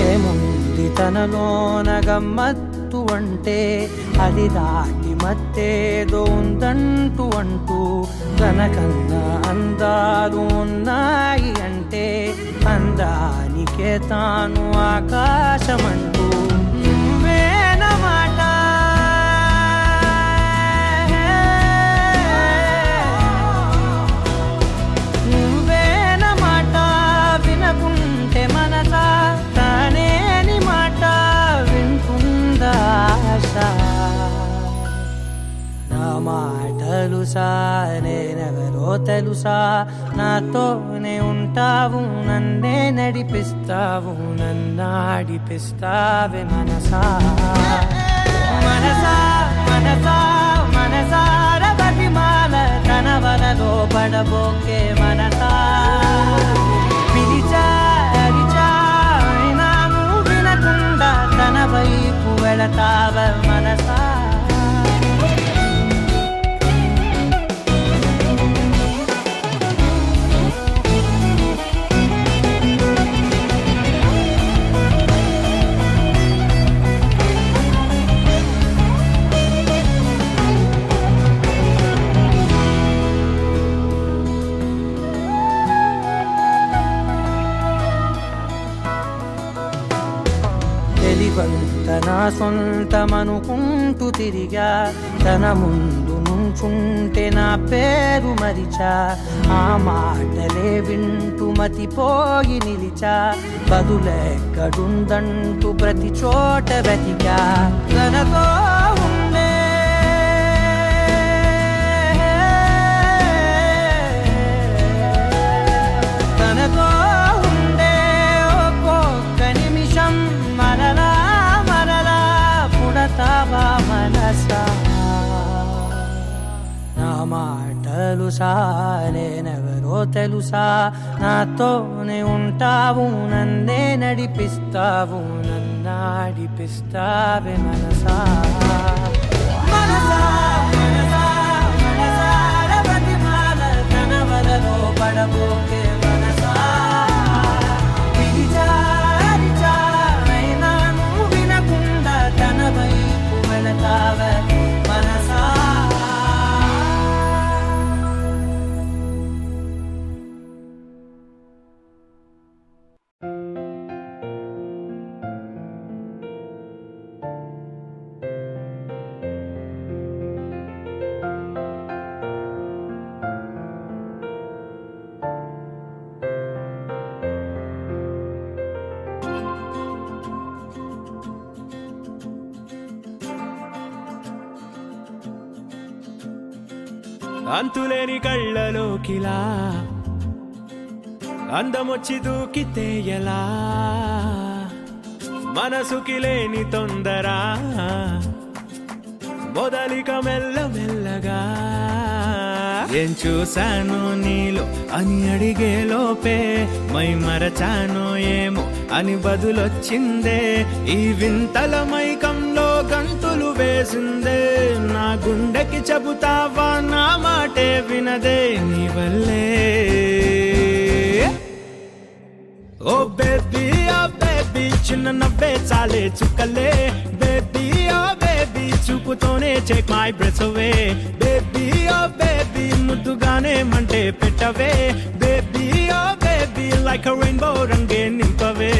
ఏముంది తనలోన గమ్మత్తు అంటే అది దాటి మత్తేదో ఉందంటూ అంటూ తనకన్నా అందాలు ఉన్నాయి అంటే అందానికే తాను ఆకాశమంటూ నువ్వేనమాట నువ్వేనమాట వినకుంటే మనసా తానేని మాట వింటుందా ఆశ నా మాటలుసా నేనెవరో తెలుసా నాతోనే ఉంటావు నన్నే నడిపిస్తావు నన్నాడిపిస్తావే మనసా మనసా మనసా మనసార బతిమాల తన వలలో పడబోకే మనసా పిలిచా అరిచా అయినా నువ్వు వినకుండా తన వైపు వెళతావ మనసా తెలివంత నా సొంతమనుకుంటూ తిరిగా తన ముందు నుంచుంటే నా పేరు మరిచా ఆ మాటలే వింటూ మతిపోయి నిలిచా బదులెక్కడుందంటూ ప్రతి చోట వెతికా తనతో ఉండే తనతో ఉండే ఒక్కొక్క నిమిషం మరలా మరలా పుడతావా మనసా నా మాటలుసా నేనెవరో తెలుసా నాతోనే ఉంటావు నన్నే నడిపిస్తావు నన్నాడిపిస్తావే మనసా మనసా మనసా మనసార బతిమాల తన వలలో పడబోకే మనసా పిలిచా అరిచా అయినా నువ్వు వినకుండా తన వైపు వెళతావ మనసా అంతులేని కళ్ళలోకిలా అందమొచ్చి దూకితే ఎలా మనసుకి లేని తొందర మొదలిక మెల్లమెల్లగా ఏం చూశాను నీలో అని అడిగే లోపే మై మరచాను ఏమో అని బదులొచ్చిందే ఈ వింతల మైకంలో గంతులు వేసిందే నా గుండెకి చెబుతావా నా మాటే వినదే నీ వల్లే ఓ బేబీ చిన్న నవ్వే చాలే చుక్కలే బేబీ ఓ బేబీ చూపుతోనే take my breath away baby oh baby ముద్దుగానే మంటే పెట్టవే baby oh baby like a rainbow రంగే నింపవే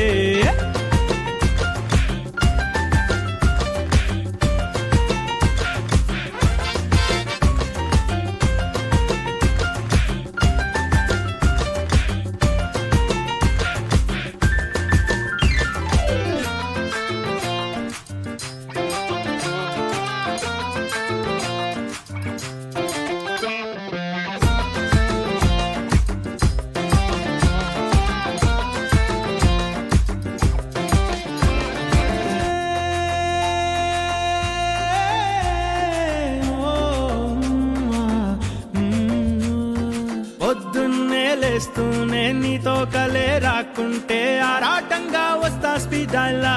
పొద్దున్నే లేస్తూనే నీతో కలే రాకుంటే ఆరాటంగా వస్తా స్పీడాల్లా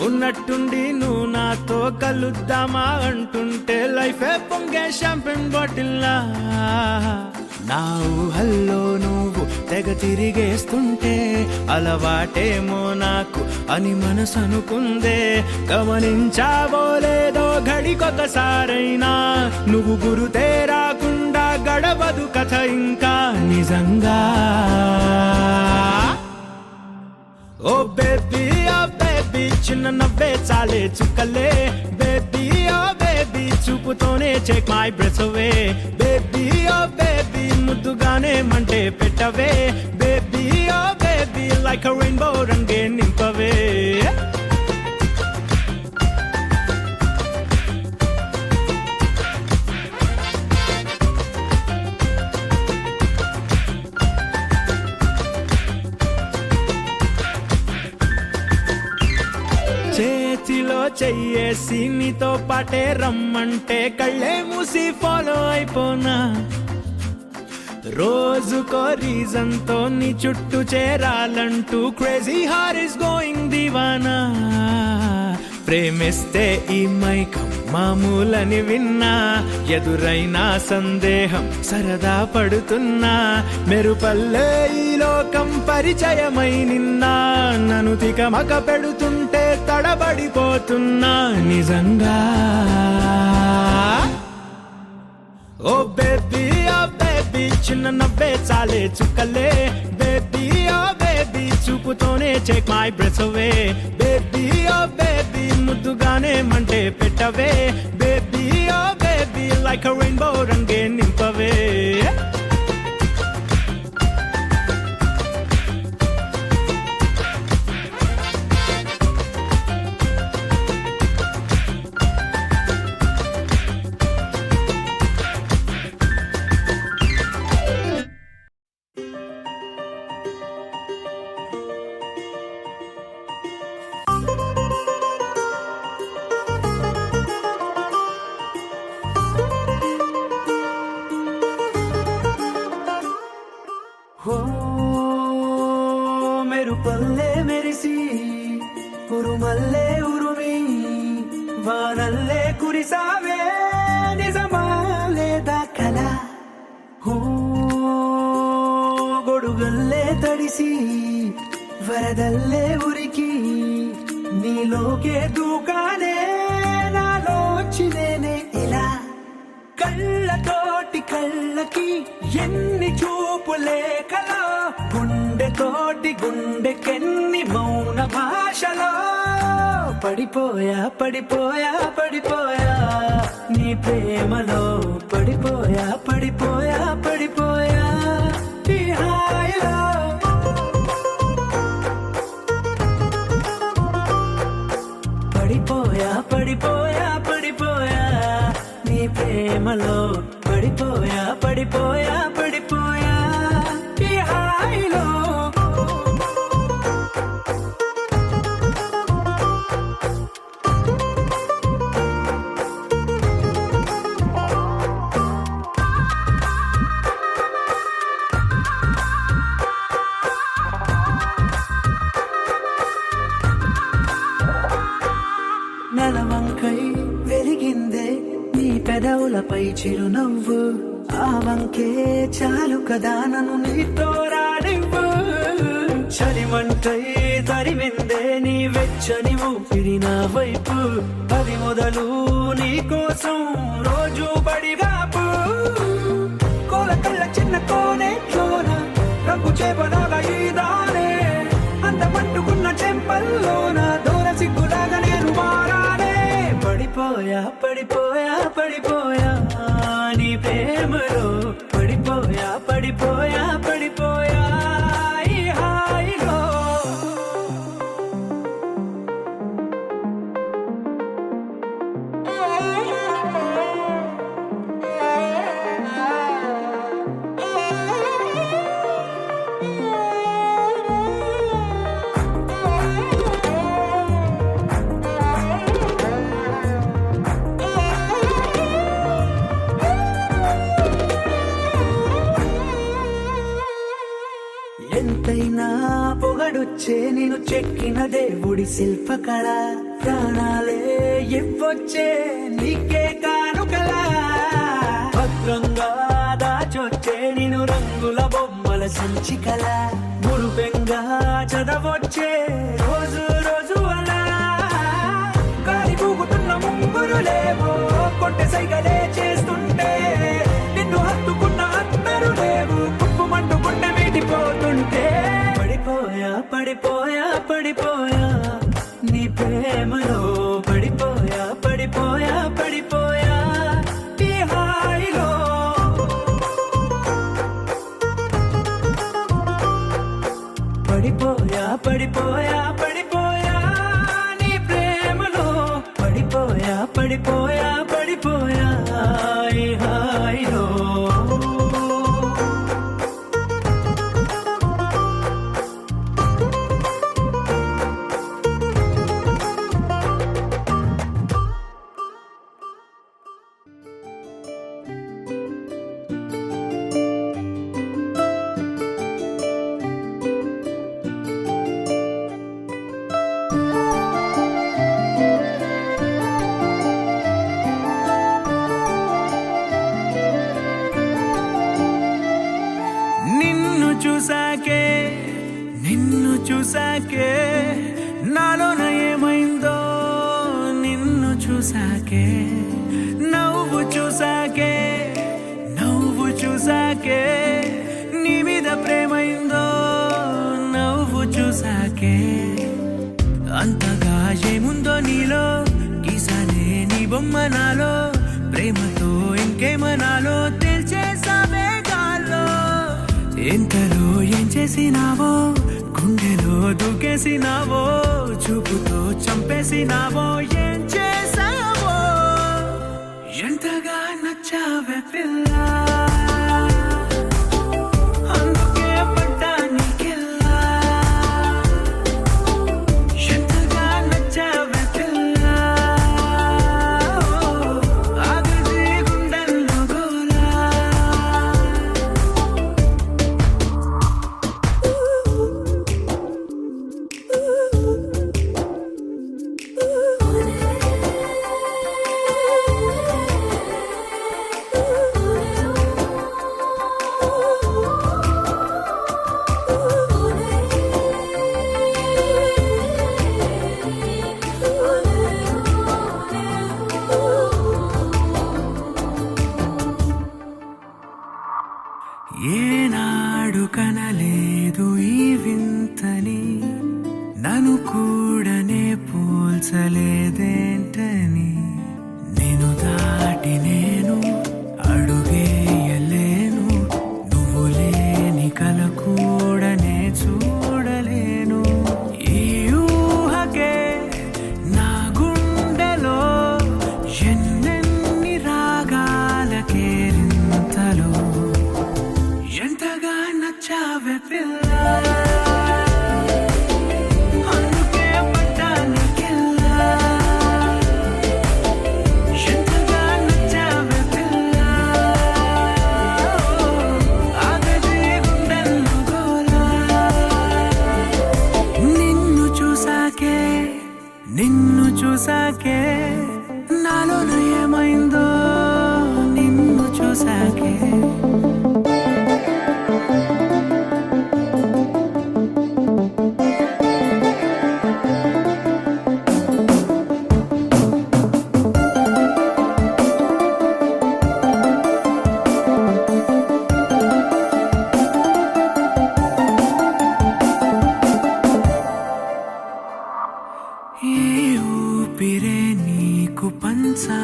ఉన్నట్టుండి నువ్వు నాతో కలుద్దామా అంటుంటే లైఫే పొంగే షాంపెన్ బాటిల్లా నా ఊహల్లో నువ్వు తెగ తిరిగేస్తుంటే అలవాటేమో నాకు అని మనసు అనుకుందే గమనించావో లేదో ఘడికొకసారైనా నువ్వు గురుతే రాకుండా గడవదు కథ ఇంకా నిజంగా ఓ బేబీ చిన్న నవ్వే చాలే చుక్కలే బేబీ ఓ బేబీ చూపుతోనే take my breath away baby oh baby ముద్దుగానే మంటే పెట్టవే baby oh baby like a rainbow రంగే నింపవే చేతిలో చెయ్యేసి నీతో పాటే రమ్మంటే కళ్ళే మూసి ఫాలో అయిపోనా రోజుకో రీజన్ తో నీ చుట్టూ చేరాలంటూ క్రేజీ హార్ ఇస్ గోయింగ్ దివానా ప్రేమిస్తే ఈ మైకం మామూలని విన్నా ఎదురైనా సందేహం సరదా పడుతున్నా మెరుపల్లే ఈ లోకం పరిచయమై నిన్నా నన్ను తికమక పెడుతుంటే తడబడిపోతున్నా నిజంగా ఓ బేబీ చిన్న నవ్వే చాలే చుక్కలే బేబీ ఓ బేబీ చూపుతోనే take my breath away baby oh baby ముద్దుగానే మంటే పెట్టవే baby oh baby like a rainbow రంగే నింపవే హో మెరుపల్లే మెరిసి ఉరుమల్లే ఉరుమి వానల్లే కురిసావే నిజమా లేదా కల హో గొడుగల్లే తడిసి వరదల్లే ఉరికి నీలోకే దూకానే నాలోచినేనే ఇలా కళ్ళతోటి కళ్ళకి ఎన్ని చూపులే కలా గుండెతోటి గుండెకెన్ని మౌన భాషలో పడిపోయా పడిపోయా పడిపోయా నీ ప్రేమలో పడిపోయా పడిపోయా పడిపోయా ఈ హాయిలో పడిపోయా పడిపోయా పడిపోయా నీ ప్రేమలో పడిపోయా పడిపోయా పడిపోయా ఈ హాయిలో పెదవులపై చిరునవ్వు ఆ వంకే చాలు కదా నన్ను నీతో రానివ్వు చలిమంటై తరిమిందే నీ వెచ్చని ఊపిరి నా వైపు అది మొదలు నీ కోసం రోజు బడిగాపు కోల కళ్ళ చిన్న కోనేట్లోన రంగు చేపలాగా ఈదానే అందమంటుకున్న చెంపల్లోన దూర సిగ్గులాగా నేను మారానే పడిపోయా పడిపోయా పడిపోయా నీ ప్రేమలో పడిపోయా పడిపోయా పడిపోయా ఈ హాయిలో ఎంతైనా పొగడొచ్చే నేను చెక్కిన దేవుడి శిల్పకళ ప్రాణాలే ఇవ్వొచ్చే నీకే కానుకలా భద్రంగా దాచొచ్చే నేను రంగుల బొమ్మల సంచికల మురుపెంగా చదవొచ్చే రోజు రోజు అలా గాలి పూగుతున్న ముంగురులేవో కొట్టె సైగలే చేస్తుంటే నిన్ను హత్తుకున్న అందరు లేవు కుప్పుమంటూ గుండె మీటిపోతుంటే పడిపోయా పడిపోయా పడిపోయా నీ ప్రేమలో పడిపోయా పడిపోయా పడిపోయా ఈ హాయిలో పడిపోయా పడిపోయా పడిపోయా నీ ప్రేమలో పడిపోయా పడిపోయా పడిపోయా ఈ హాయిలో నిన్ను చూసాకే నాలోన ఏమైందో నిన్ను చూసాకే నవ్వు చూసాకే నీ మీద ప్రేమైందో నవ్వు చూసాకే అంతగా ఏముందో నీలో గీసానే నీ బొమ్మ నాలో ప్రేమతో ఇంకేమనాలో తెలిచేసావే గాల్లో ఎంతలో ఏం చేసినావో గుండెలో దూకేసినావో చూపుతో చంపేసినావో ఏం చేసావో ఎంతగా నచ్చావే పిల్ల అందుకే పడ్డా నీకెల్లా ఎంతగా నచ్చావే పిల్ల ఆగది గుండెల్లో గోలా ఏనాడు కనలేదు ఈ వింతని నన్ను కూడానే పోల్చలేదేంటని నేను దాటి నేను అడుగేయలేను నువ్వు లేని కల కూడానే చూడలేను ఈ ఊహకే నా గుండెలో ఎన్నెన్ని రాగాల కేరింతలో ఎంత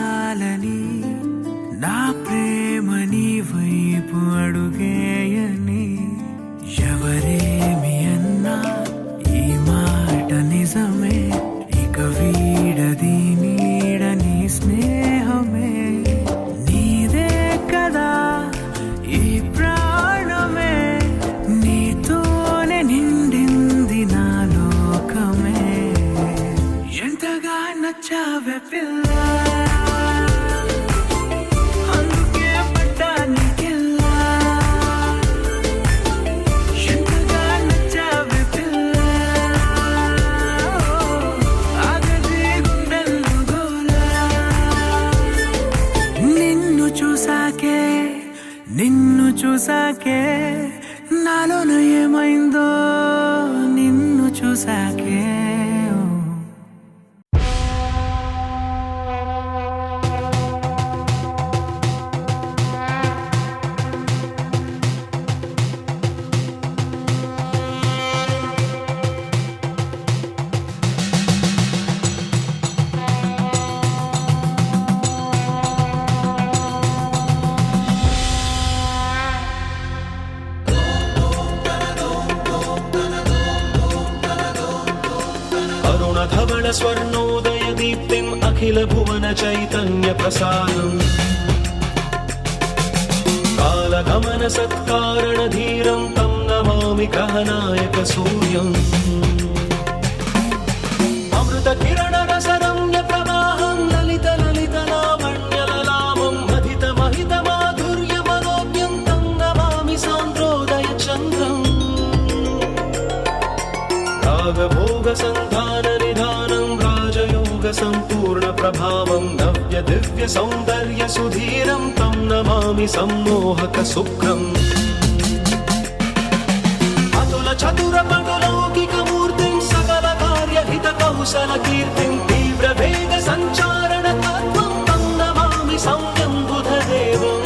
చాలని నా ప్రేమ నీ వైపు అడుగేయని ఎవరేమి అన్నా ఈ మాట నిజమే ఇక వీడది నీడని స్నేహమే నీదే కదా ఈ ప్రాణమే నీతోనే నిండింది నా లోకమే ఎంతగా నచ్చావే పిల్ల అందుకే పడ్డానికెల్లా ఎంతగా నచ్చావే పిల్ల ఆగది గుండెల్లో గోలా నిన్ను చూసాకే నాలోన ఏమైందో నిన్ను చూసాకే అరుణధవళ స్వర్ణోదయ దీప్తిం అఖిల భువన చైతన్య ప్రసాదం కాలగమన సత్కారణ ధీరం తం నమామి కహనాయక సూర్యం అమృత కిరణ రసరమ్య ప్రవాహం లలిత లలిత లావణ్య లలామం మధిత మహిత మాధుర్య మనోజ్ఞం తం నమామి సాంద్రోదయ చంద్రం రాగభోగ సంధాన నిధానం రాజయోగ సంపూర్ణ ప్రభావం నవ్య దివ్య సౌందర్య సుధీరం తం నమామి సమ్మోహక శుక్రం అతుల చతుర పటులౌకిక మూర్తిం సకల కార్య హిత కౌశల కీర్తిం తీవ్ర వేగ సంచారణ తత్వం తం నమామి సౌమ్యం బుధదేవం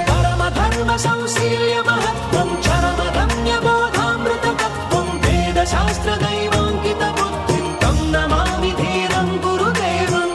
పరమ ధర్మ సంశీల్య మహత్వం చరమ రమ్య బోధామృత తత్వం వేద శాస్త్ర దైవాంకిత బుద్ధిం తం నమామి ధీరం గురుదేవం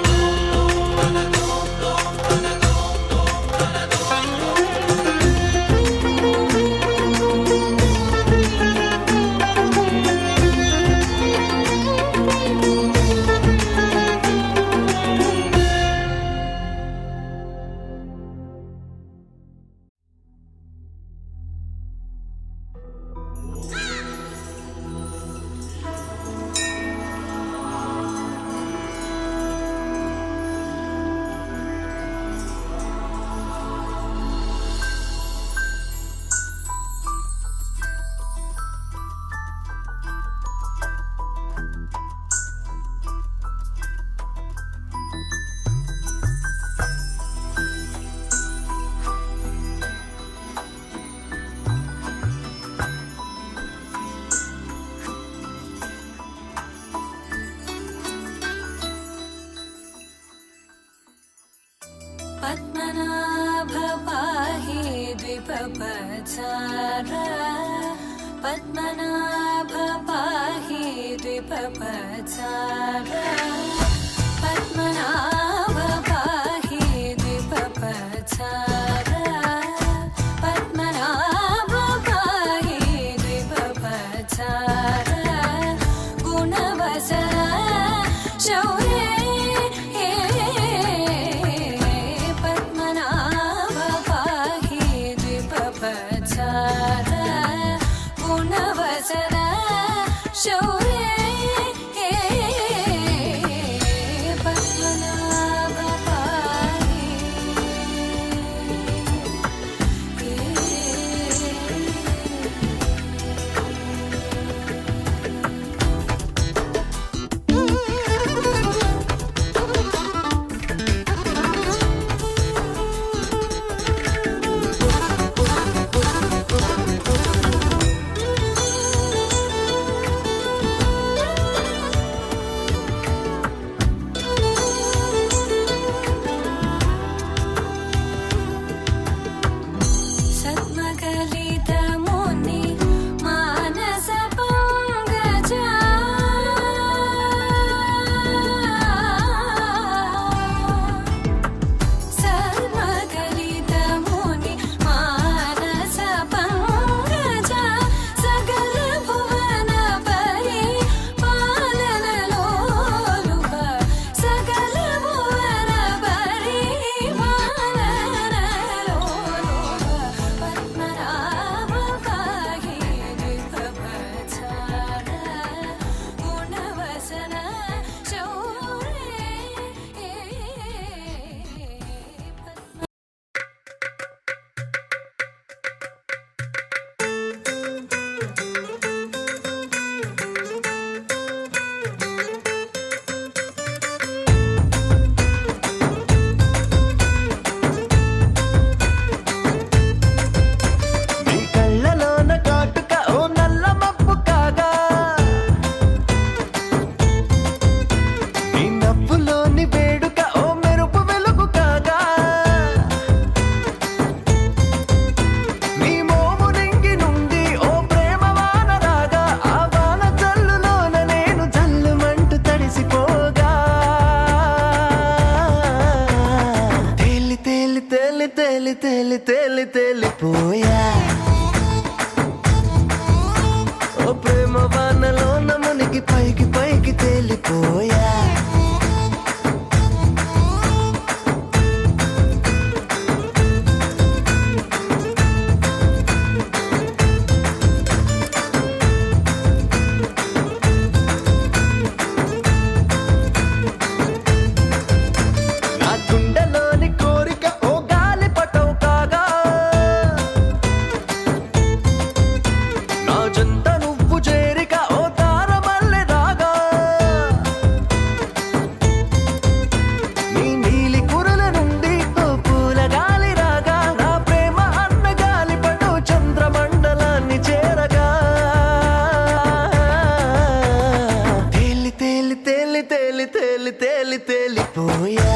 పద్మనాభ పాహి ద్విపపచార పద్మనాభ పాహి ద్విపపచార పద్మనాభ పాహి ద్విపపచార పద్మనాభ పాహి ద్విపపచార గుణవసర శౌర్య గుణవసర శౌర్య పద్మనాభ పాహి తేలి తేలి తేలి తేలిపోయా ఓ ప్రేమ వానలో మునిగి పైకి పైకి తేలిపోయా నా గుండెలోని కోరిక ఓ గాలి పటం కాగా నా జంట నువ్వు చేరిక ఓ తారమల్లె రాగా నీ నీలి కురల నుండి ఓ పూల గాలి రాగా నా ప్రేమ అన్న గాలి పటం చంద్రమండలాన్ని చేరగా తేలి తేలి తేలి తేలి తేలి తేలి తేలిపోయా